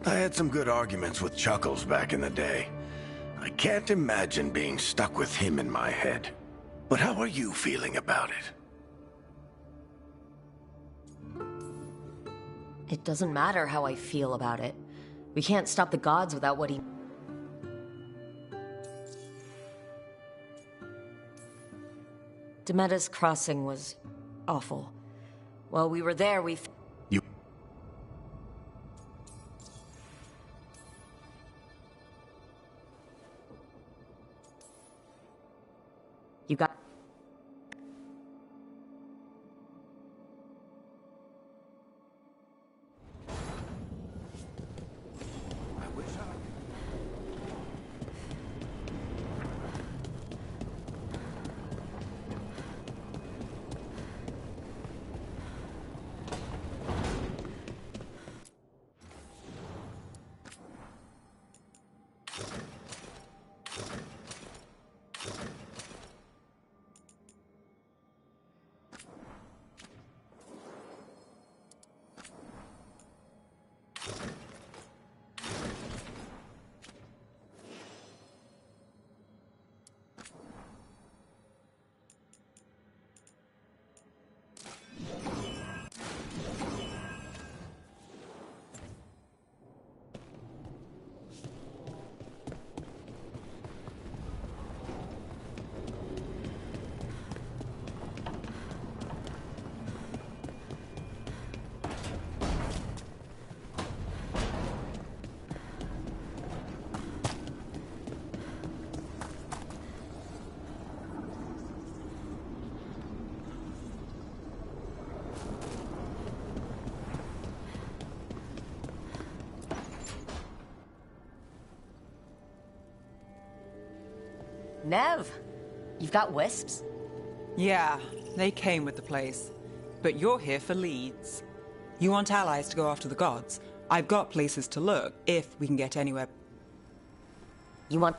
I had some good arguments with Chuckles back in the day. I can't imagine being stuck with him in my head. But how are you feeling about it? It doesn't matter how I feel about it. We can't stop the gods without what he... Demetis crossing was awful. While we were there, we... You got... Nev, you've got wisps? Yeah, they came with the place. But you're here for leads. You want allies to go after the gods? I've got places to look, if we can get anywhere. You want...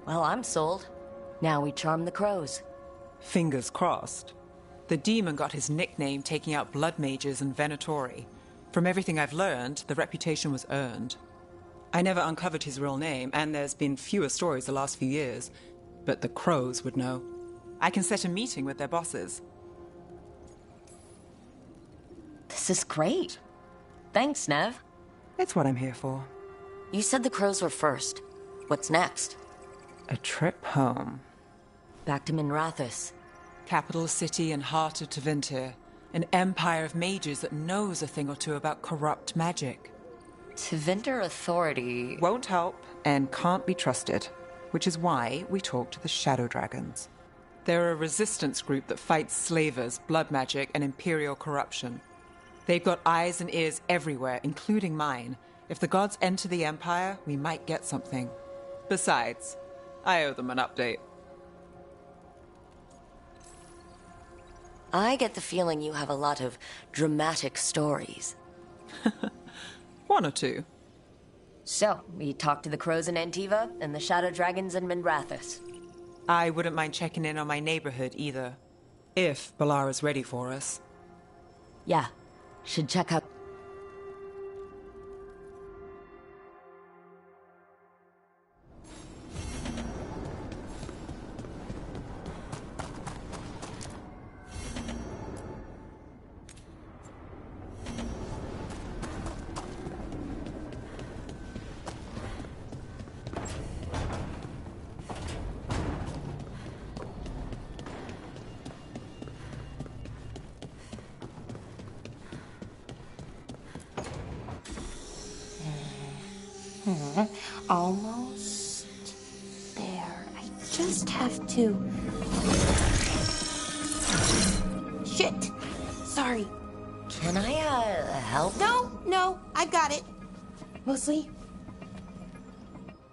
Well, I'm sold. Now we charm the crows. Fingers crossed. The demon got his nickname taking out blood mages and venatori. From everything I've learned, the reputation was earned. I never uncovered his real name, and there's been fewer stories the last few years, but the crows would know. I can set a meeting with their bosses. This is great. Thanks, Nev. It's what I'm here for. You said the crows were first. What's next? A trip home. Back to Minrathous. Capital city and heart of Tevinter. An empire of mages that knows a thing or two about corrupt magic. Tevinter authority... Won't help and can't be trusted, which is why we talk to the Shadow Dragons. They're a resistance group that fights slavers, blood magic, and imperial corruption. They've got eyes and ears everywhere, including mine. If the gods enter the empire, we might get something. Besides, I owe them an update. I get the feeling you have a lot of dramatic stories. One or two. So, we talked to the crows in Antiva and the shadow dragons in Mindrathis. I wouldn't mind checking in on my neighborhood either. If Balara's ready for us. Yeah, should check out. Almost there. I just have to... Shit! Sorry. Can I, help? No, I got it. Mostly,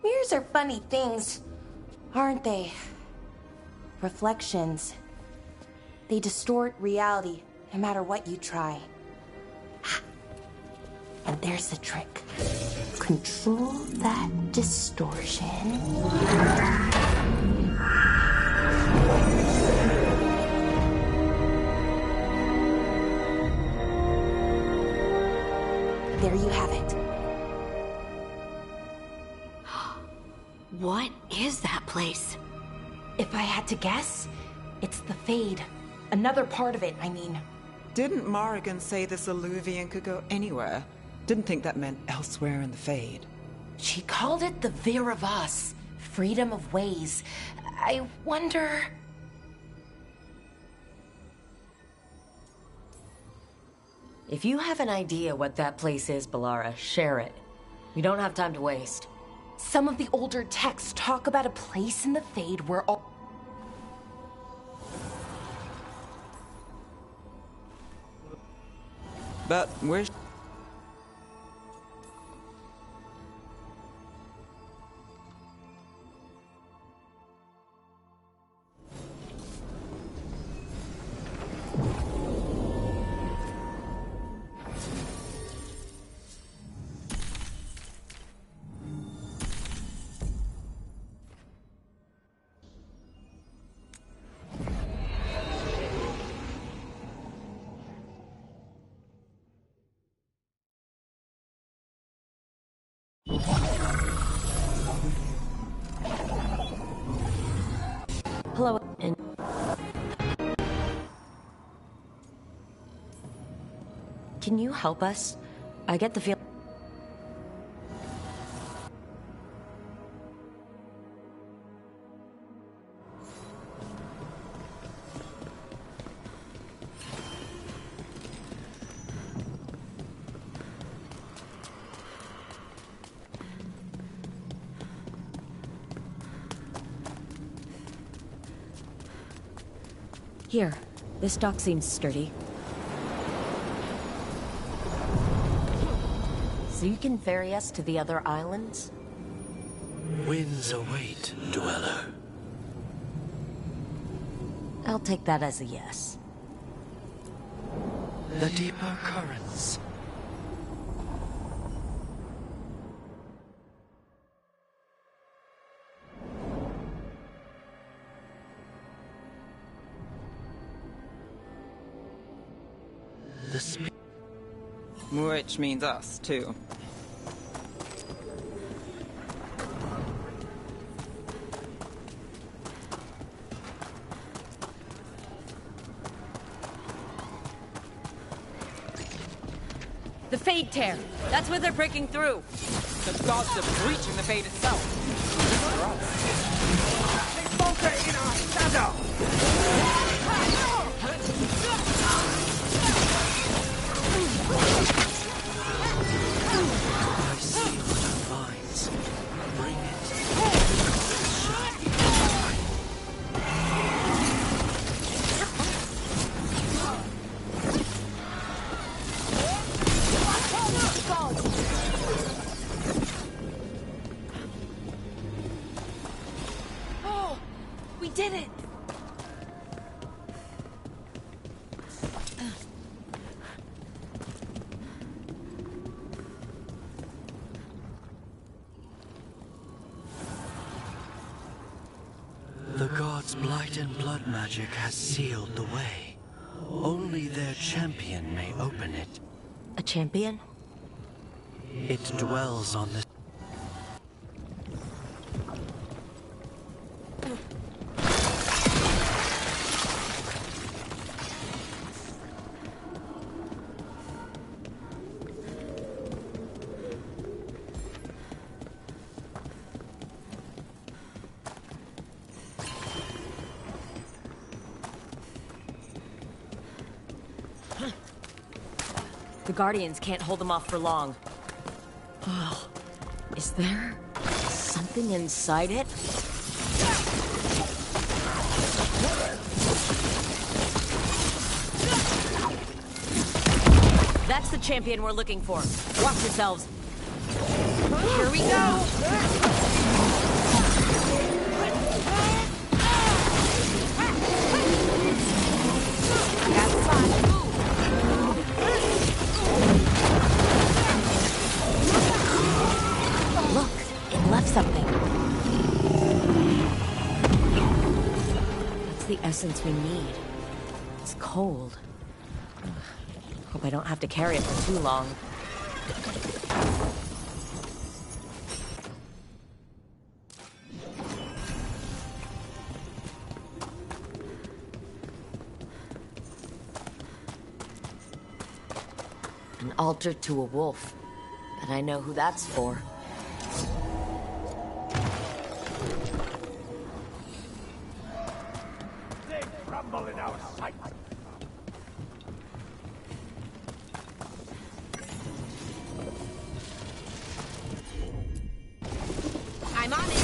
mirrors are funny things, aren't they? Reflections. They distort reality, no matter what you try. And there's the trick. Control that distortion. There you have it. What is that place? If I had to guess, it's the Fade. Another part of it, I mean. Didn't Morrigan say this Illuvian could go anywhere? Didn't think that meant elsewhere in the Fade. She called it the Vir of Us, freedom of ways. I wonder... If you have an idea what that place is, Balara, share it. We don't have time to waste. Some of the older texts talk about a place in the Fade where all... But we're... Hello. Can you help us? I get the feeling... Here, this dock seems sturdy. So you can ferry us to the other islands? Winds await, dweller. I'll take that as a yes. The deeper currents. Which means us, too. The Fade Tear! That's where they're breaking through! The gods are breaching the Fade itself! They falter in our shadow! I see what it finds. Bring it. Oh, we did it! Blight and blood magic has sealed the way. Only their champion may open it. A champion? It dwells on the... The Guardians can't hold them off for long. Oh, is there something inside it? That's the champion we're looking for. Watch yourselves. Here we go! Something. That's the essence we need. It's cold. Hope I don't have to carry it for too long. An altar to a wolf. But I know who that's for. In our sight. I'm on it.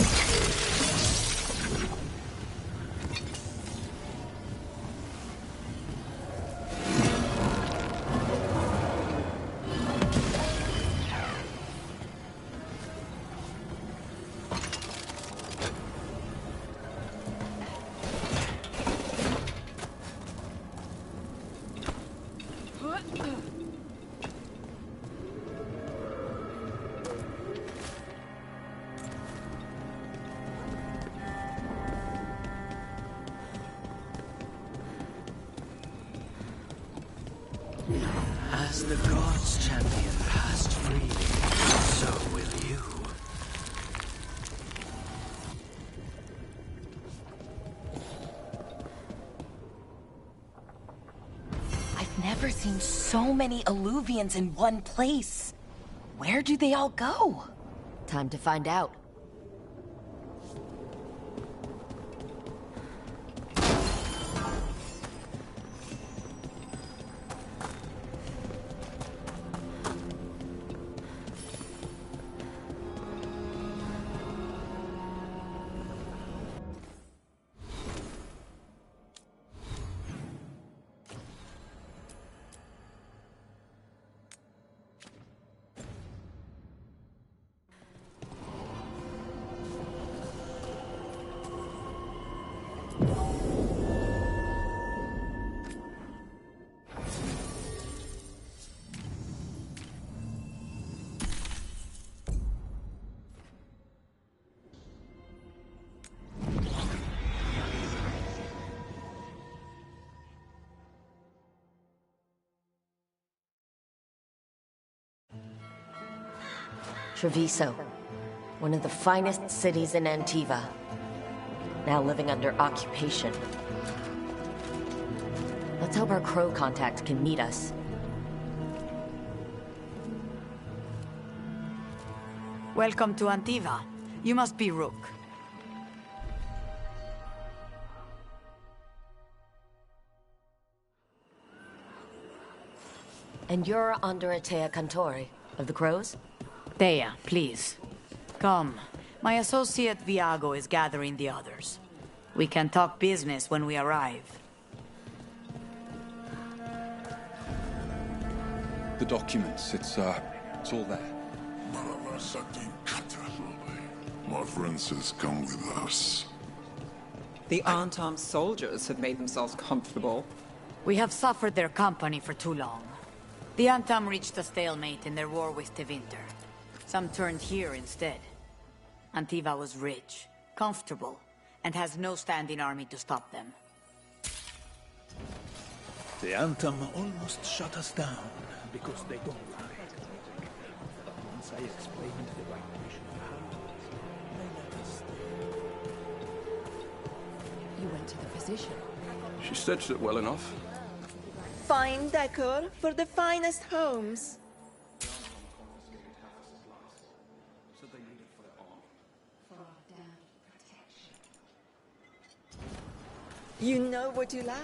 As the gods' champion passed freely, so will you. I've never seen so many Alluvians in one place. Where do they all go? Time to find out. Treviso, one of the finest cities in Antiva, now living under occupation. Let's hope our crow contact can meet us. Welcome to Antiva. You must be Rook. And you're under Atea Cantori, of the Crows? Thea, please. Come. My associate Viago is gathering the others. We can talk business when we arrive. The documents, it's all there. My friend says come with us. The unarmed soldiers have made themselves comfortable. We have suffered their company for too long. The Antam reached a stalemate in their war with Tevinter. Some turned here instead. Antiva was rich, comfortable, and has no standing army to stop them. The Anthem almost shut us down because they don't like it. But once I explained the right mission of powers, they let us stay. You went to the physician. She stitched it well enough. Fine decor for the finest homes. You know what you like.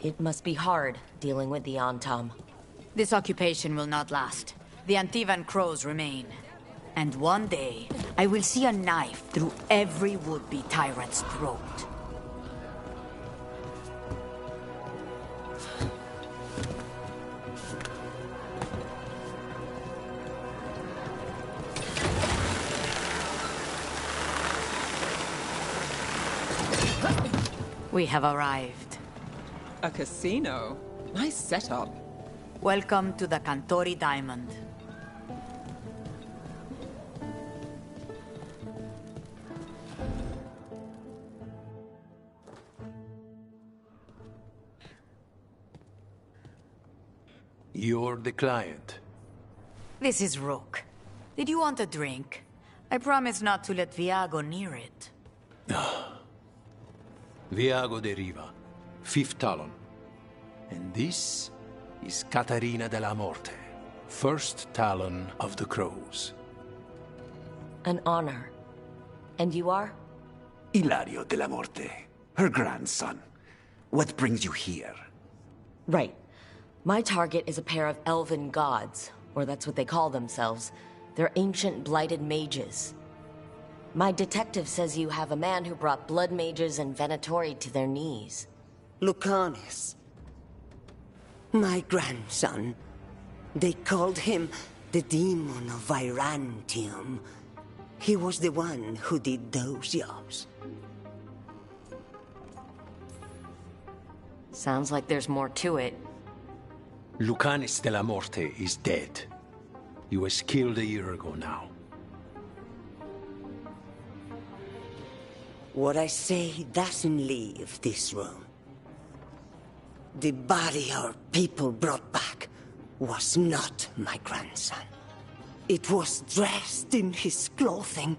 It must be hard dealing with the Antam. This occupation will not last. The Antivan crows remain. And one day, I will see a knife through every would-be tyrant's throat. We have arrived. A casino? Nice setup. Welcome to the Cantori Diamond. You're the client. This is Rook. Did you want a drink? I promise not to let Viago near it. Viago de Riva, 5th Talon. And this is Caterina della Morte, 1st Talon of the Crows. An honor. And you are? Ilario della Morte, her grandson. What brings you here? Right. My target is a pair of elven gods, or that's what they call themselves. They're ancient blighted mages. My detective says you have a man who brought blood mages and Venatori to their knees. Lucanis. My grandson. They called him the Demon of Virantium. He was the one who did those jobs. Sounds like there's more to it. Lucanis della Morte is dead. He was killed a year ago now. What I say doesn't leave this room. The body our people brought back was not my grandson. It was dressed in his clothing,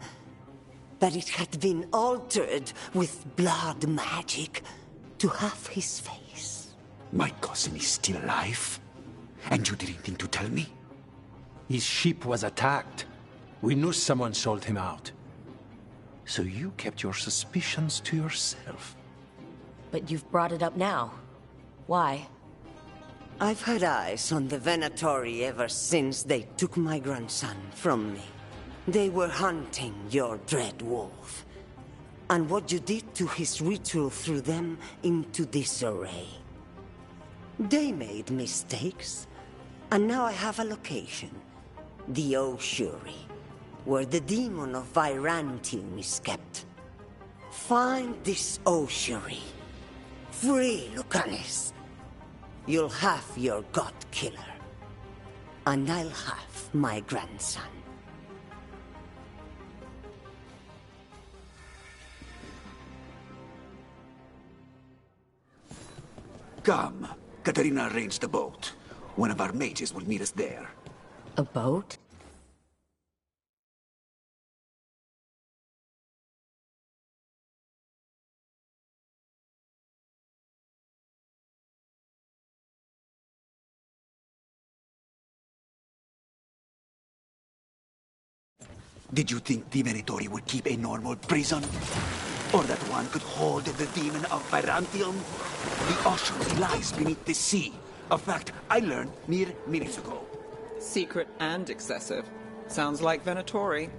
but it had been altered with blood magic to have his face. My cousin is still alive? And you didn't think to tell me? His ship was attacked. We knew someone sold him out. So you kept your suspicions to yourself. But you've brought it up now. Why? I've had eyes on the Venatori ever since they took my grandson from me. They were hunting your dread wolf. And what you did to his ritual threw them into disarray. They made mistakes, and now I have a location. The Ossuary, where the demon of Virantium is kept. Find this Ossuary. Free Lucanis. You'll have your god killer. And I'll have my grandson. Come. Katerina arranged the boat. One of our mages will meet us there. A boat? Did you think the Venatori would keep a normal prison? Or that one could hold the demon of Virantium? The ossuary lies beneath the sea. A fact I learned mere minutes ago. Secret and excessive. Sounds like Venatori.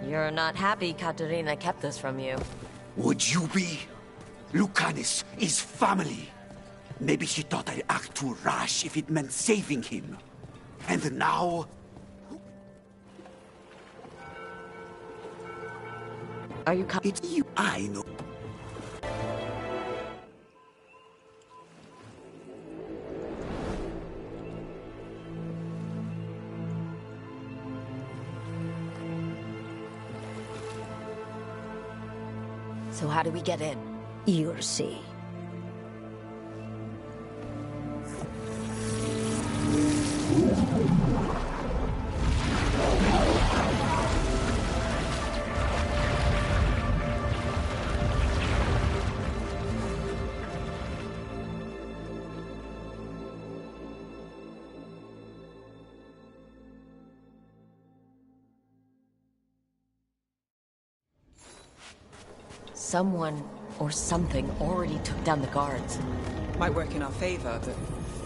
You're not happy Caterina kept this from you. Would you be? Lucanis is family. Maybe she thought I'd act too rash if it meant saving him. And now... Are you It's you I know. So how do we get in? You'll see. Someone or something already took down the guards. Might work in our favor, but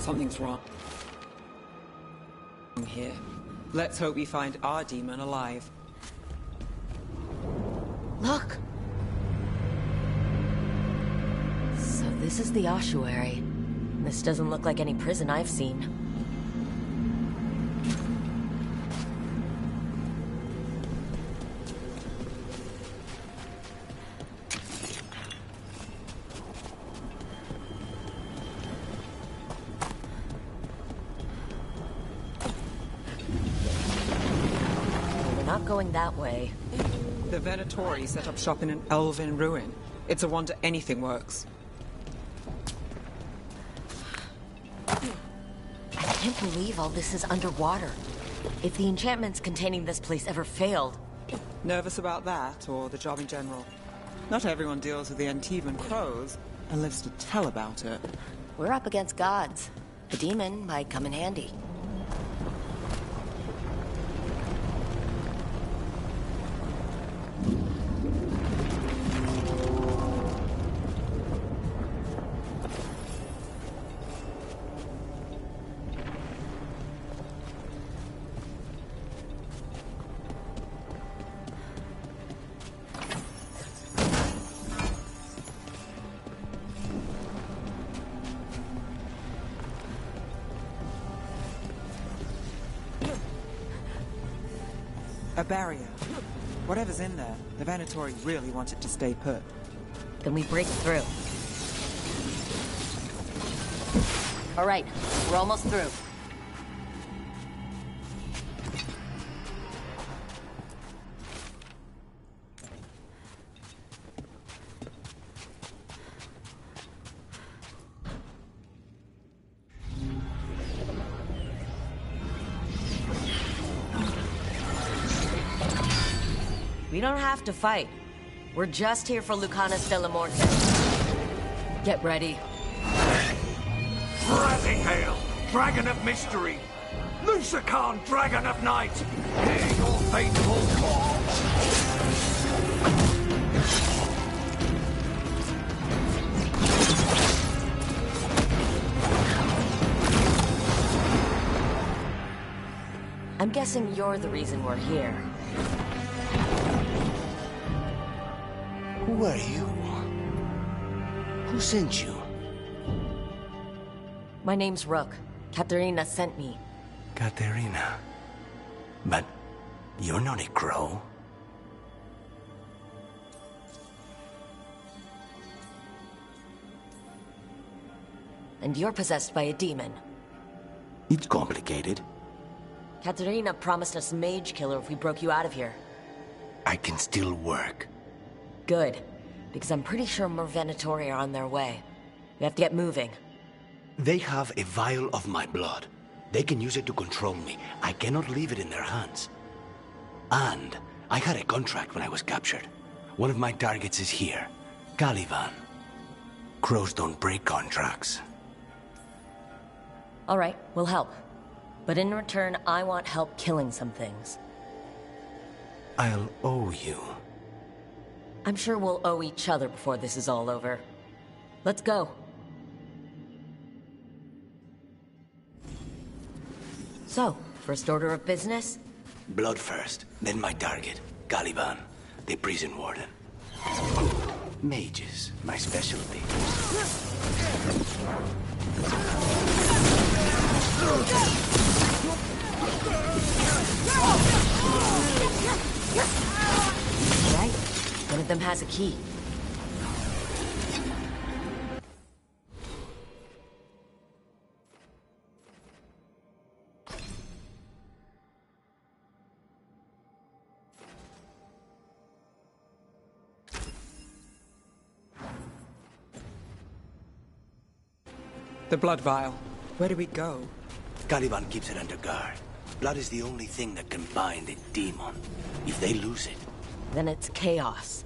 something's wrong here. Let's hope we find our demon alive. Look! So this is the ossuary. This doesn't look like any prison I've seen. Going that way. The Venatori set up shop in an elven ruin. It's a wonder anything works. I can't believe all this is underwater. If the enchantments containing this place ever failed... Nervous about that, or the job in general? Not everyone deals with the Antivan crows and lives to tell about it. We're up against gods. A demon might come in handy. A barrier. Whatever's in there, the Venatori really want it to stay put. Then we break through. All right, we're almost through. We don't have to fight. We're just here for Lucanus de la Morte. Get ready. Rising Hail, Dragon of Mystery! Lucican, Dragon of Night! Hear your faithful call! I'm guessing you're the reason we're here. Who are you? Who sent you? My name's Rook. Katerina sent me. Katerina. But you're not a crow. And you're possessed by a demon. It's complicated. Katerina promised us Mage Killer if we broke you out of here. I can still work. Good. Because I'm pretty sure more Venatori are on their way. We have to get moving. They have a vial of my blood. They can use it to control me. I cannot leave it in their hands. And I had a contract when I was captured. One of my targets is here. Caliban. Crows don't break contracts. All right, we'll help. But in return, I want help killing some things. I'll owe you. I'm sure we'll owe each other before this is all over. Let's go. So, first order of business? Blood first, then my target, Caliban, the prison warden. Mages, my specialty. Right. One of them has a key. The blood vial. Where do we go? Caliban keeps it under guard. Blood is the only thing that can bind a demon. If they lose it... Then it's chaos.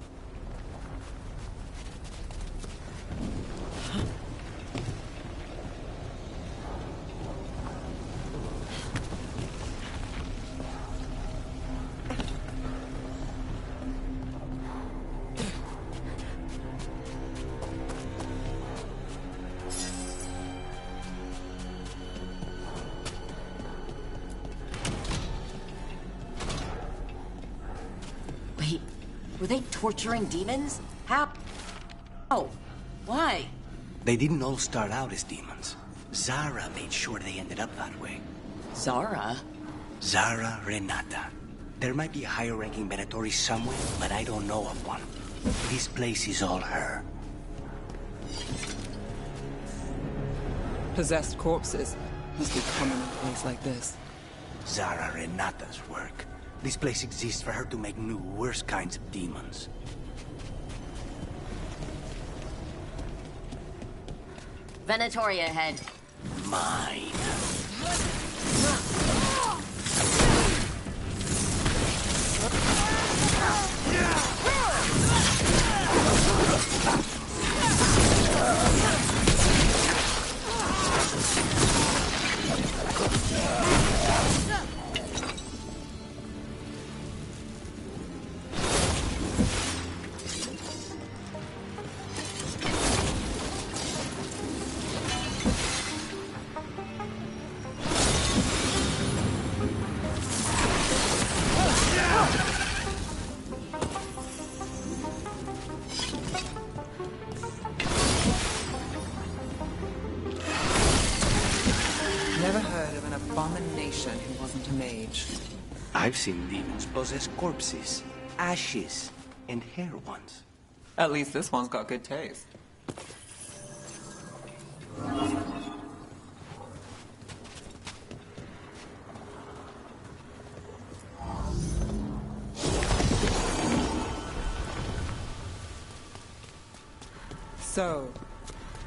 Were they torturing demons? How? Oh, why? They didn't all start out as demons. Zara made sure they ended up that way. Zara? Zara Renata. There might be a higher-ranking Venatori somewhere, but I don't know of one. This place is all her. Possessed corpses must be common in a place like this. Zara Renata's work. This place exists for her to make new, worse kinds of demons. Venatoria ahead. Mine. Never heard of an abomination who wasn't a mage. I've seen demons possess corpses, ashes, and hair ones. At least this one's got good taste. So,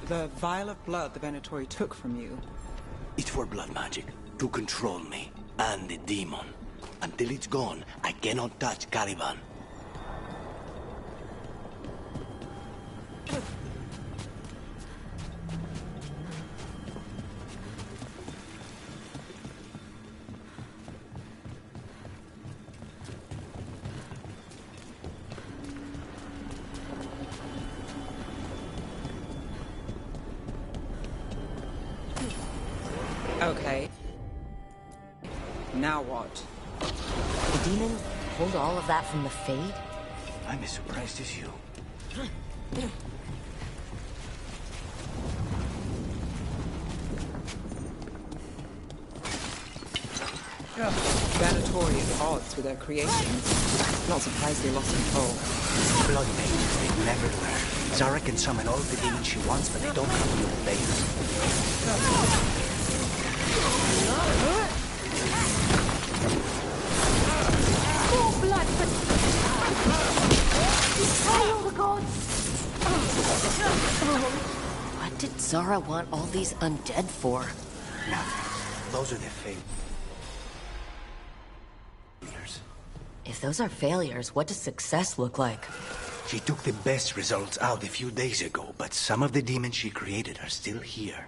the vial of blood the Venatori took from you. It's for blood magic, to control me, and the demon. Until it's gone, I cannot touch Caliban. Okay. Now what? The demon pulled all of that from the Fade? I'm as surprised as you. Venatori is at odds with their creations. Not surprised they lost control. Blood mages, they never learn. Zara can summon all the demons she wants, but they don't have to obey her. More blood for... Destroy all the gods! What did Zara want all these undead for? Nothing. Those are their failures. If those are failures, what does success look like? She took the best results out a few days ago, but some of the demons she created are still here.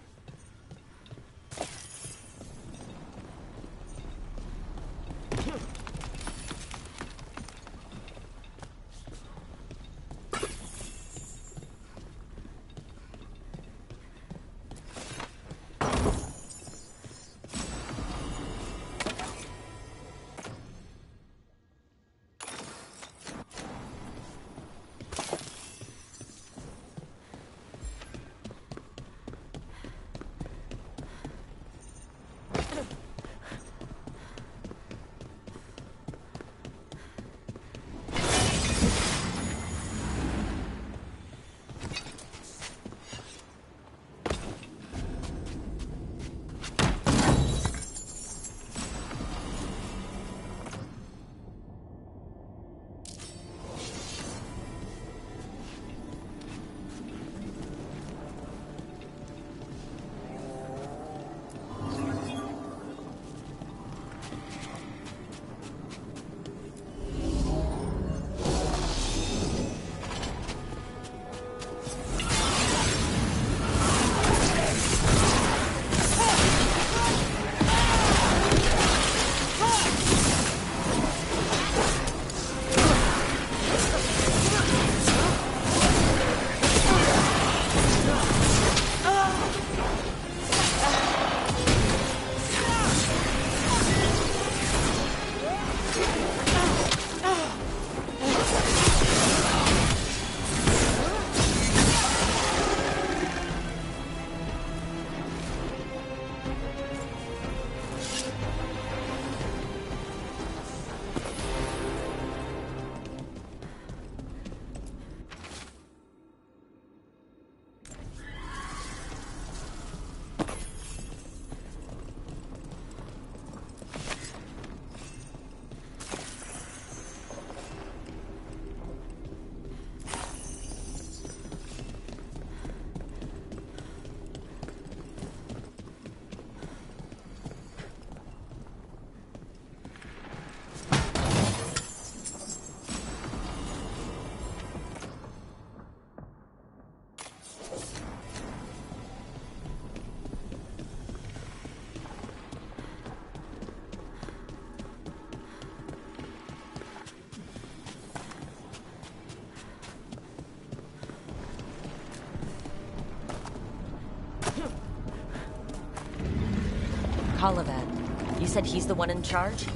Kalavan. You said he's the one in charge?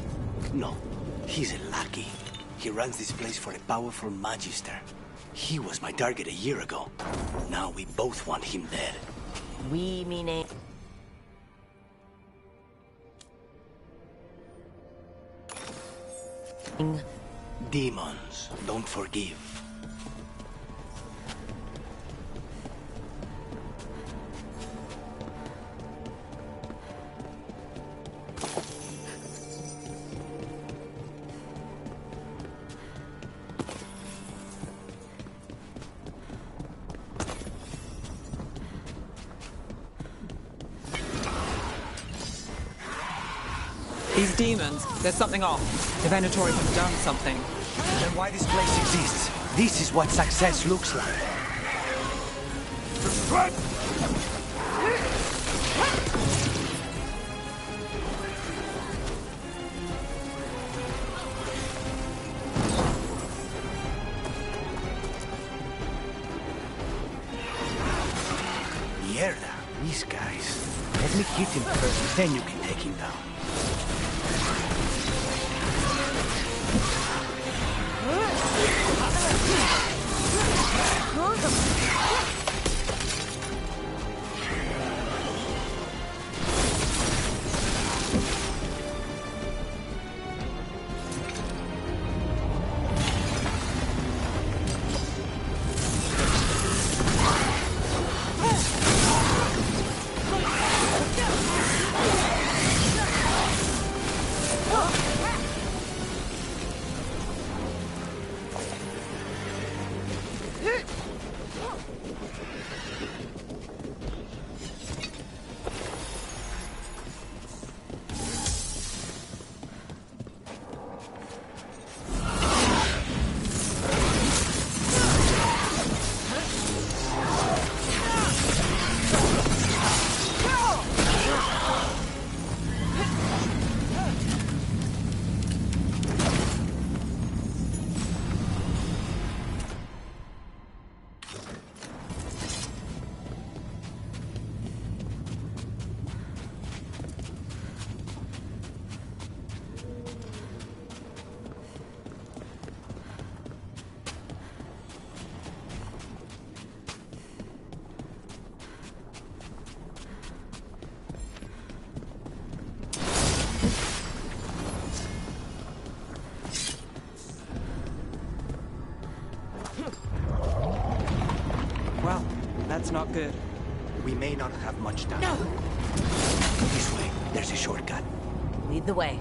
No, he's a lackey. He runs this place for a powerful magister. He was my target a year ago. Now we both want him dead. We meaning... Demons don't forgive. These demons, there's something off. The Venatori have done something. Then why this place exists? This is what success looks like. Mierda, these guys. Let me hit him first, then you can take him down. That's not good. We may not have much time. No! This way. There's a shortcut. Lead the way.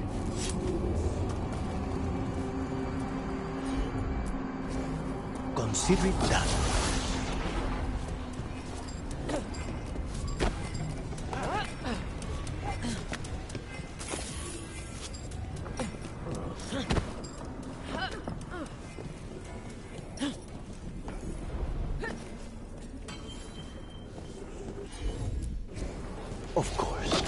Consider it done. Of course.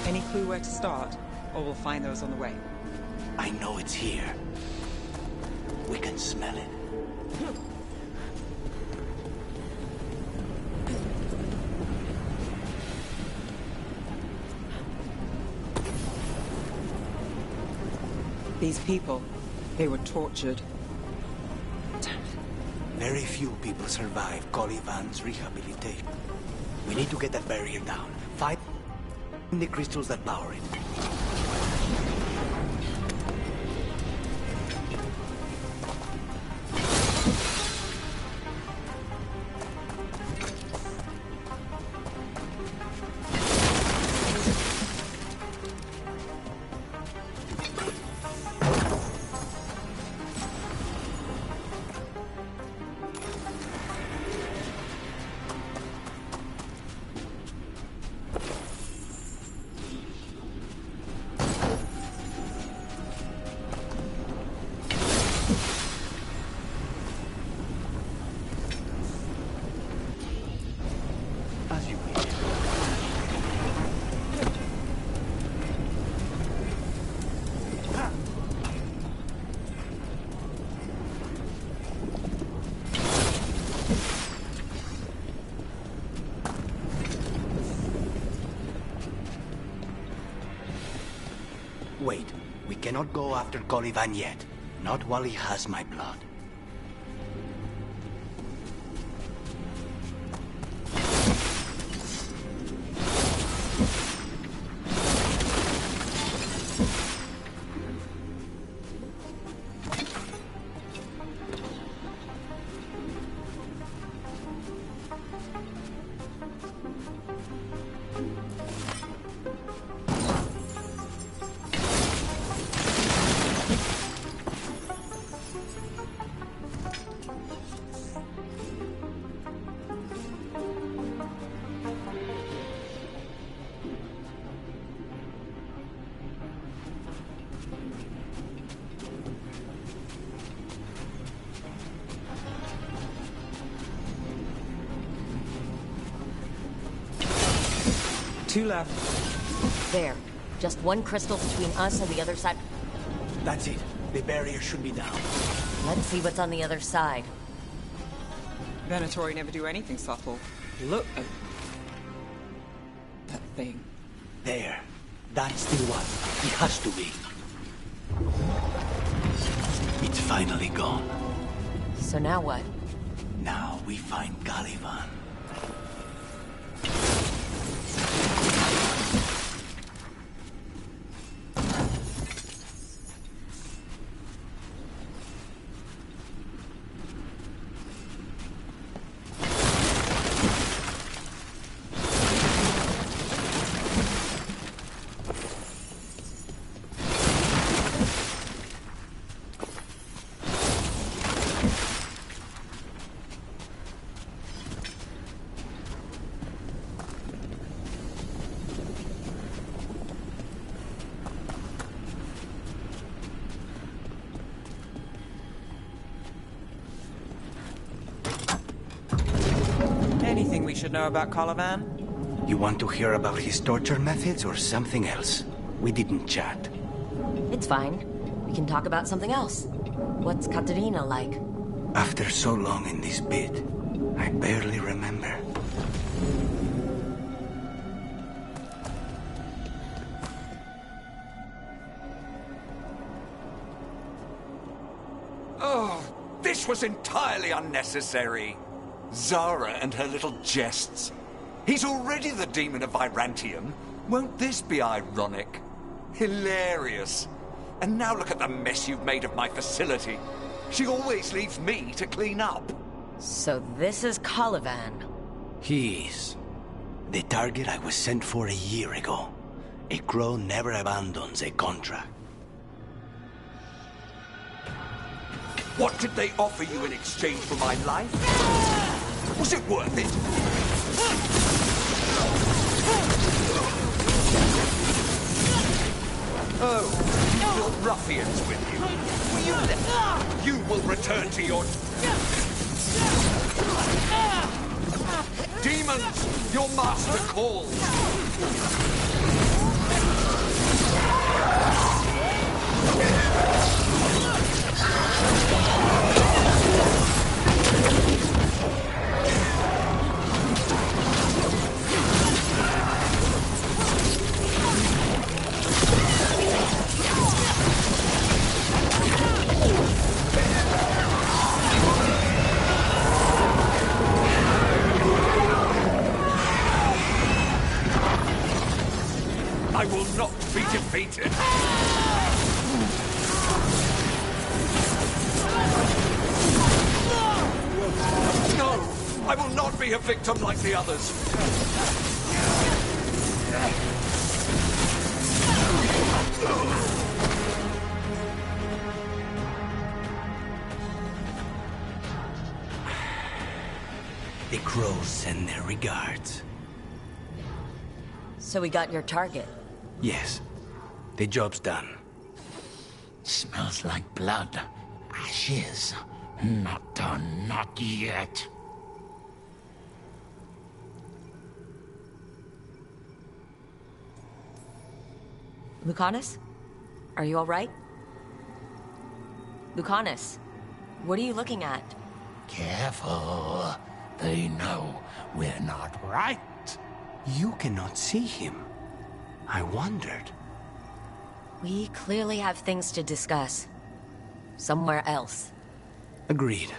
Any clue where to start? Or we'll find those on the way. I know it's here. We can smell it. These people, they were tortured. Very few people survive Colivan's rehabilitation. We need to get that barrier down. Fight the crystals that power it. Wait, we cannot go after Caliban yet. Not while he has my blood. Two left. There. Just one crystal between us and the other side. That's it. The barrier should be down. Let's see what's on the other side. Venatori never do anything subtle. Look at that thing. There. That's the one. It has to be. It's finally gone. So now what? Now we find Caliban. Anything we should know about Caliban? You want to hear about his torture methods or something else? We didn't chat. It's fine. We can talk about something else. What's Katerina like? After so long in this pit, I barely remember. Oh, this was entirely unnecessary. Zara and her little jests. He's already the demon of Virantium. Won't this be ironic? Hilarious. And now look at the mess you've made of my facility. She always leaves me to clean up. So this is Caliban. He is. The target I was sent for a year ago. A crow never abandons a contract. What did they offer you in exchange for my life? Was it worth it? Oh, your ruffians with you. Will you let... You will return to your... Demons, your master calls. I will not be defeated. No! I will not be a victim like the others. The crows send their regards. So we got your target. Yes. The job's done. Smells like blood. Ashes. Not done, not yet. Lucanus? Are you all right? Lucanus, what are you looking at? Careful. They know we're not right. You cannot see him. I wondered. We clearly have things to discuss. Somewhere else. Agreed.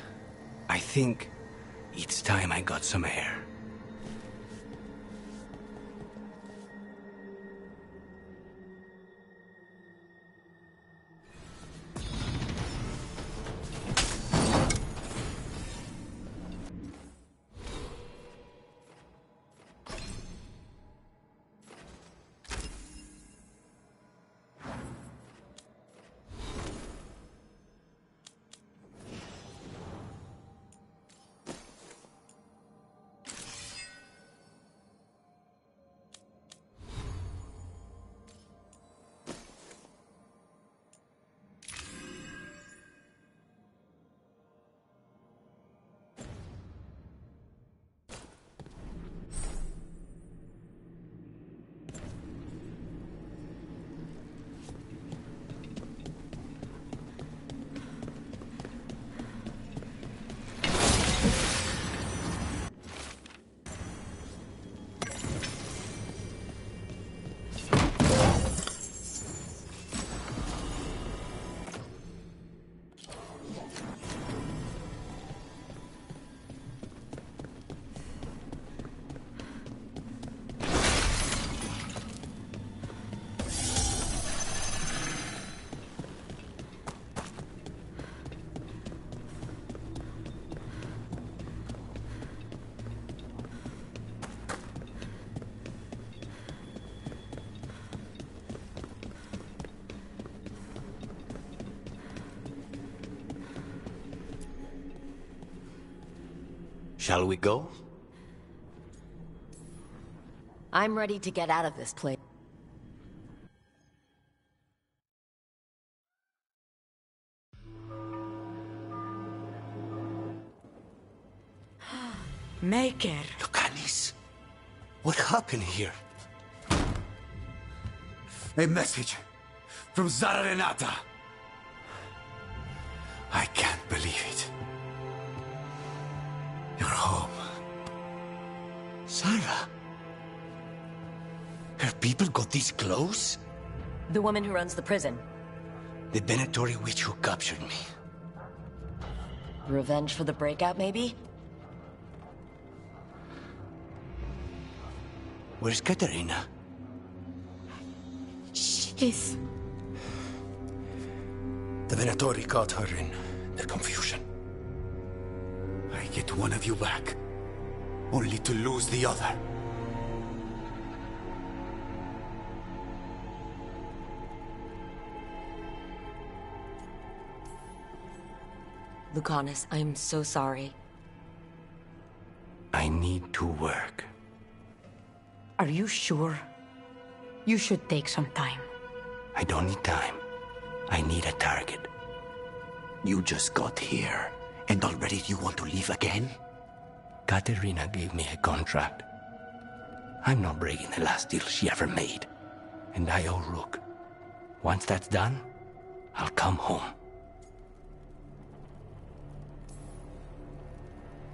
I think it's time I got some air. Shall we go? I'm ready to get out of this place. Maker. Lucanis, What happened here? a message from Zara Renata. I can't believe it. You're home. Sarah? Her people got this close? The woman who runs the prison. The Venatori witch who captured me. Revenge for the breakout, maybe? Where's Katerina? She's... The Venatori caught her in the confusion. I get one of you back, only to lose the other. Lucanus, I'm so sorry. I need to work. Are you sure? You should take some time. I don't need time. I need a target. You just got here, and already you want to leave again? Katerina gave me a contract. I'm not breaking the last deal she ever made. And I owe Rook. Once that's done, I'll come home.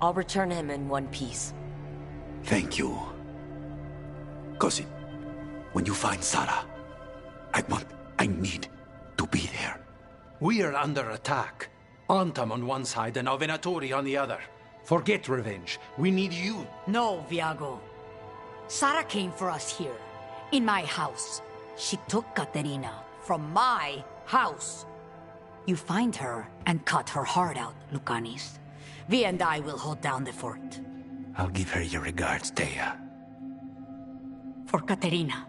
I'll return him in one piece. Thank you. Cousin, when you find Sarah, I need to be there. We are under attack. Antam on one side and Venatori on the other. Forget revenge. We need you. No, Viago. Sara came for us here, in my house. She took Katerina from my house. You find her and cut her heart out, Lucanis. Vi and I will hold down the fort. I'll give her your regards, Thea. For Katerina.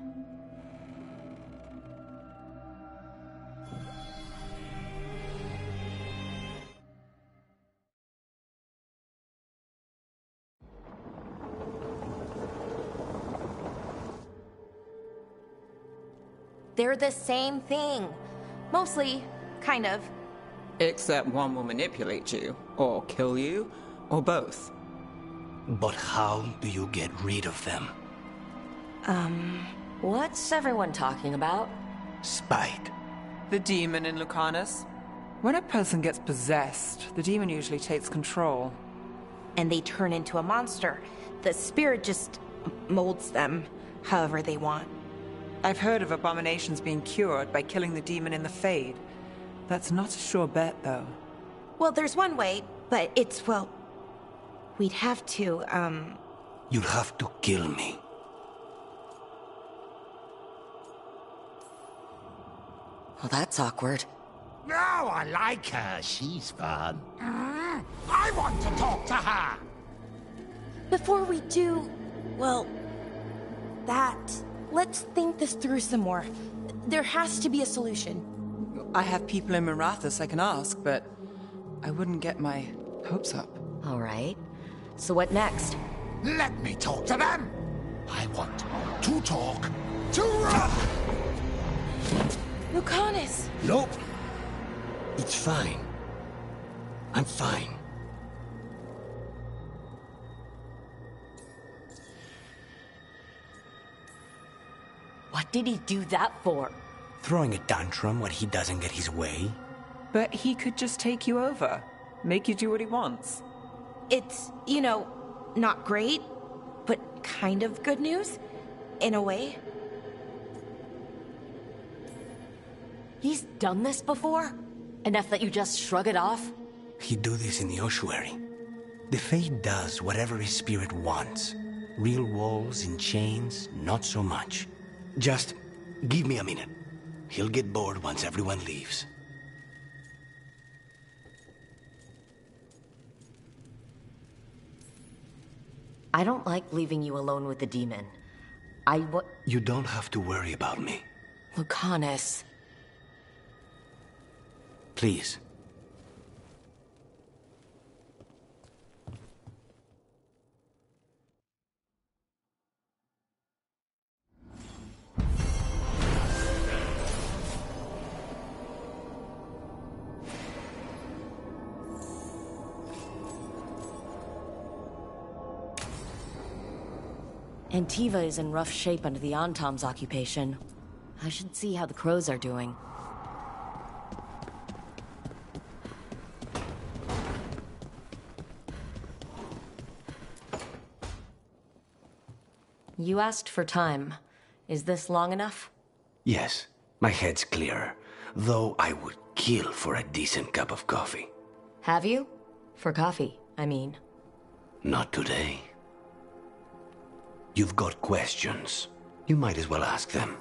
They're the same thing. Mostly, kind of. Except one will manipulate you, or kill you, or both. But how do you get rid of them? What's everyone talking about? Spite. The demon in Lucanus. When a person gets possessed, the demon usually takes control. And they turn into a monster. The spirit just molds them however they want. I've heard of abominations being cured by killing the demon in the Fade. That's not a sure bet, though. Well, there's one way, but it's, well... We'd have to, You'll have to kill me. Well, that's awkward. No, I like her. She's fun. I want to talk to her. Before we do, well, that... Let's think this through some more. There has to be a solution. I have people in Marathus I can ask, but I wouldn't get my hopes up. All right. So what next? Let me talk to them. I want to talk to Rock. Lucanus! Nope. It's fine. I'm fine. What did he do that for? Throwing a tantrum when he doesn't get his way? But he could just take you over. Make you do what he wants. It's, you know, not great, but kind of good news, in a way. He's done this before? Enough that you just shrug it off? He'd do this in the ossuary. The Fade does whatever his spirit wants. Real walls in chains, not so much. Just give me a minute. He'll get bored once everyone leaves. I don't like leaving you alone with the demon. You don't have to worry about me. Lucanus. Please. Antiva is in rough shape under the Antom's occupation. I should see how the crows are doing. You asked for time. Is this long enough? Yes, my head's clearer. Though I would kill for a decent cup of coffee. Have you? For coffee, I mean. Not today. You've got questions. You might as well ask them.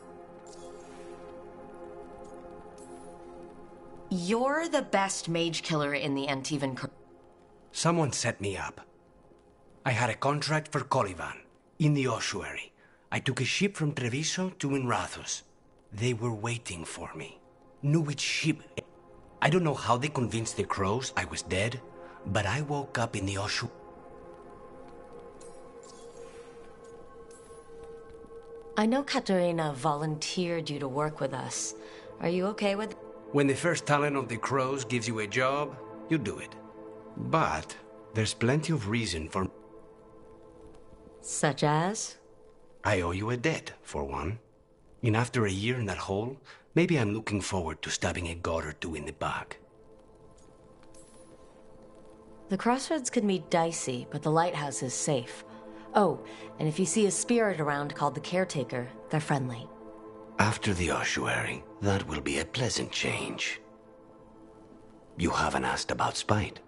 You're the best mage killer in the Antivan. Someone set me up. I had a contract for Colivan, in the ossuary. I took a ship from Treviso to Minrathus. They were waiting for me. Knew which ship. I don't know how they convinced the crows I was dead, but I woke up in the ossuary. I know Katerina volunteered you to work with us. Are you okay with... When the first talent of the crows gives you a job, you do it. But there's plenty of reason for... Such as? I owe you a debt, for one. And after a year in that hole, maybe I'm looking forward to stabbing a god or two in the back. The crossroads can be dicey, but the lighthouse is safe. Oh, and if you see a spirit around called the Caretaker, they're friendly. After the ossuary, that will be a pleasant change. You haven't asked about Spite.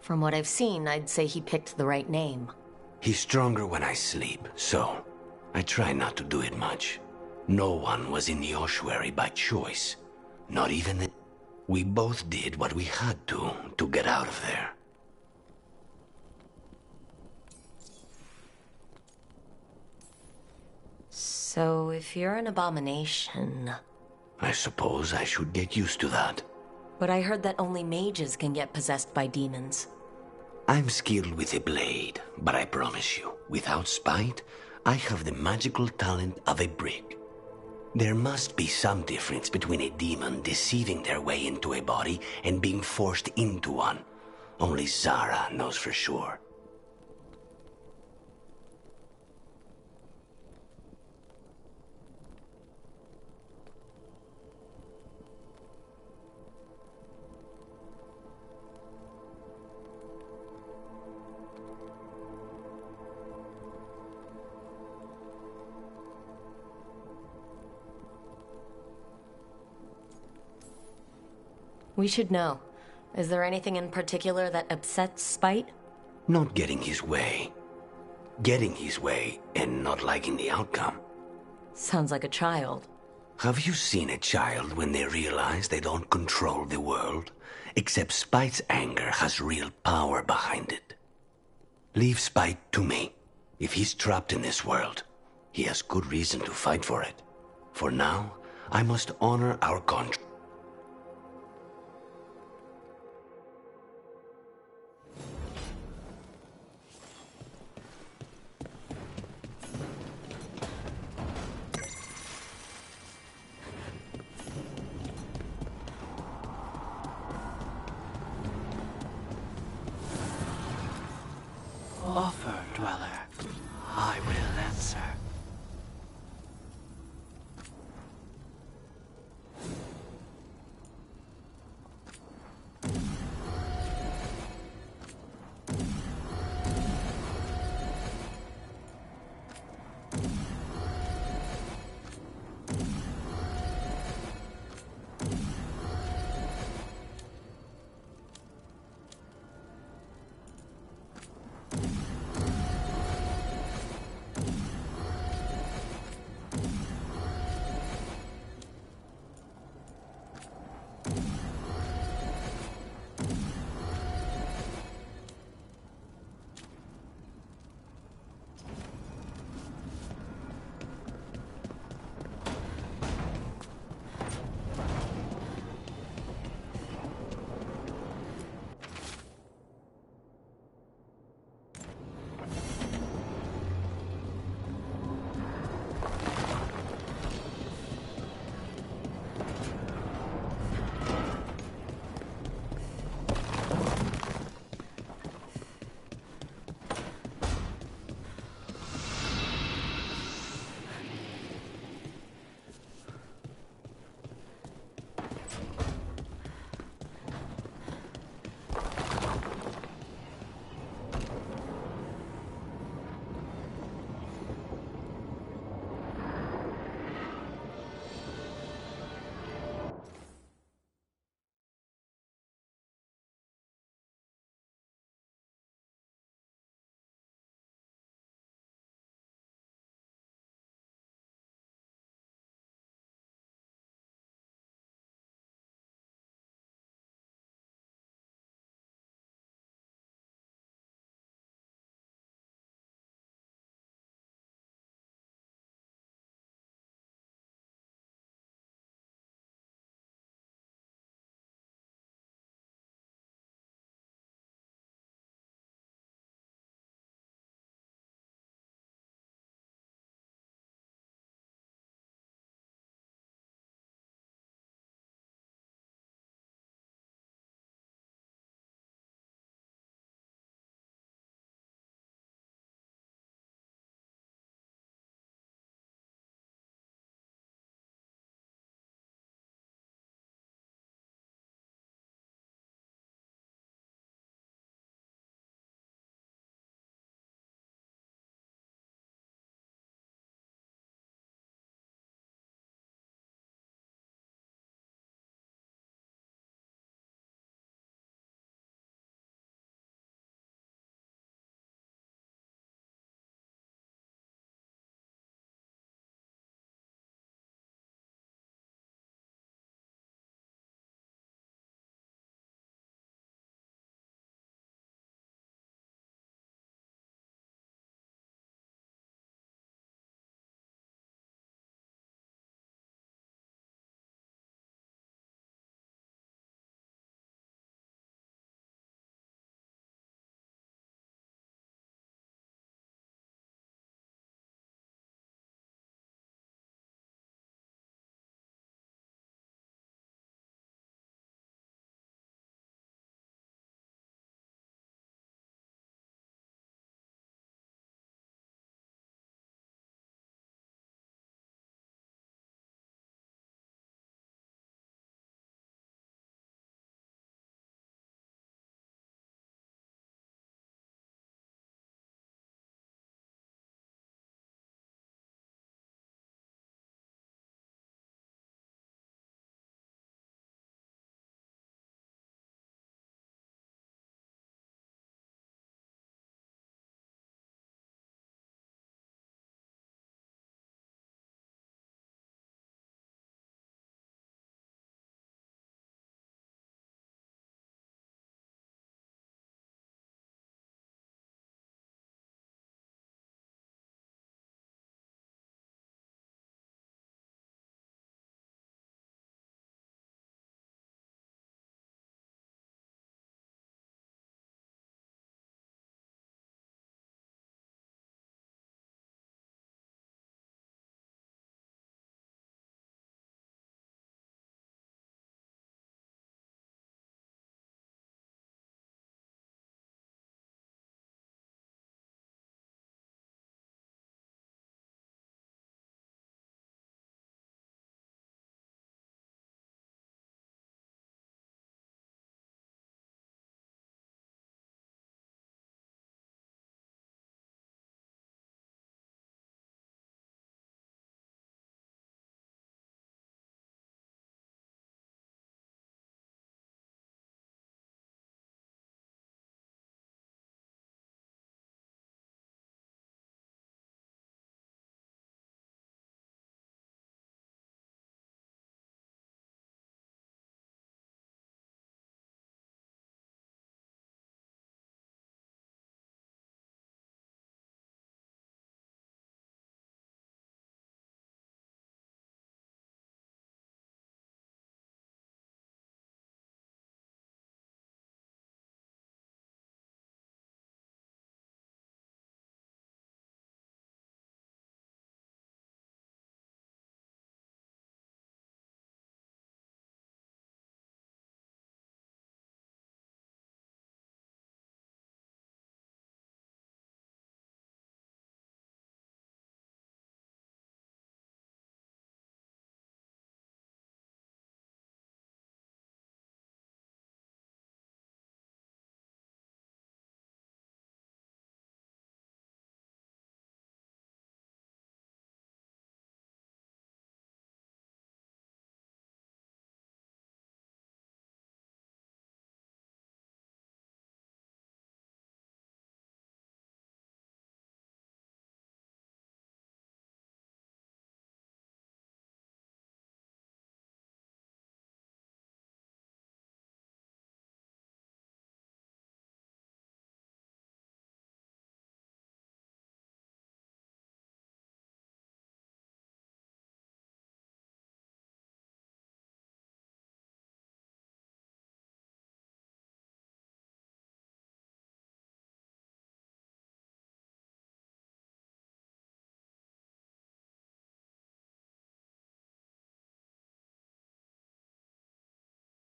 From what I've seen, I'd say he picked the right name. He's stronger when I sleep, so I try not to do it much. No one was in the ossuary by choice. Not even the... We both did what we had to get out of there. So, if you're an abomination... I suppose I should get used to that. But I heard that only mages can get possessed by demons. I'm skilled with a blade, but I promise you, without Spite, I have the magical talent of a brick. There must be some difference between a demon deceiving their way into a body and being forced into one. Only Zara knows for sure. We should know. Is there anything in particular that upsets Spite? Not getting his way. Getting his way and not liking the outcome. Sounds like a child. Have you seen a child when they realize they don't control the world? Except Spite's anger has real power behind it. Leave Spite to me. If he's trapped in this world, he has good reason to fight for it. For now, I must honor our contract.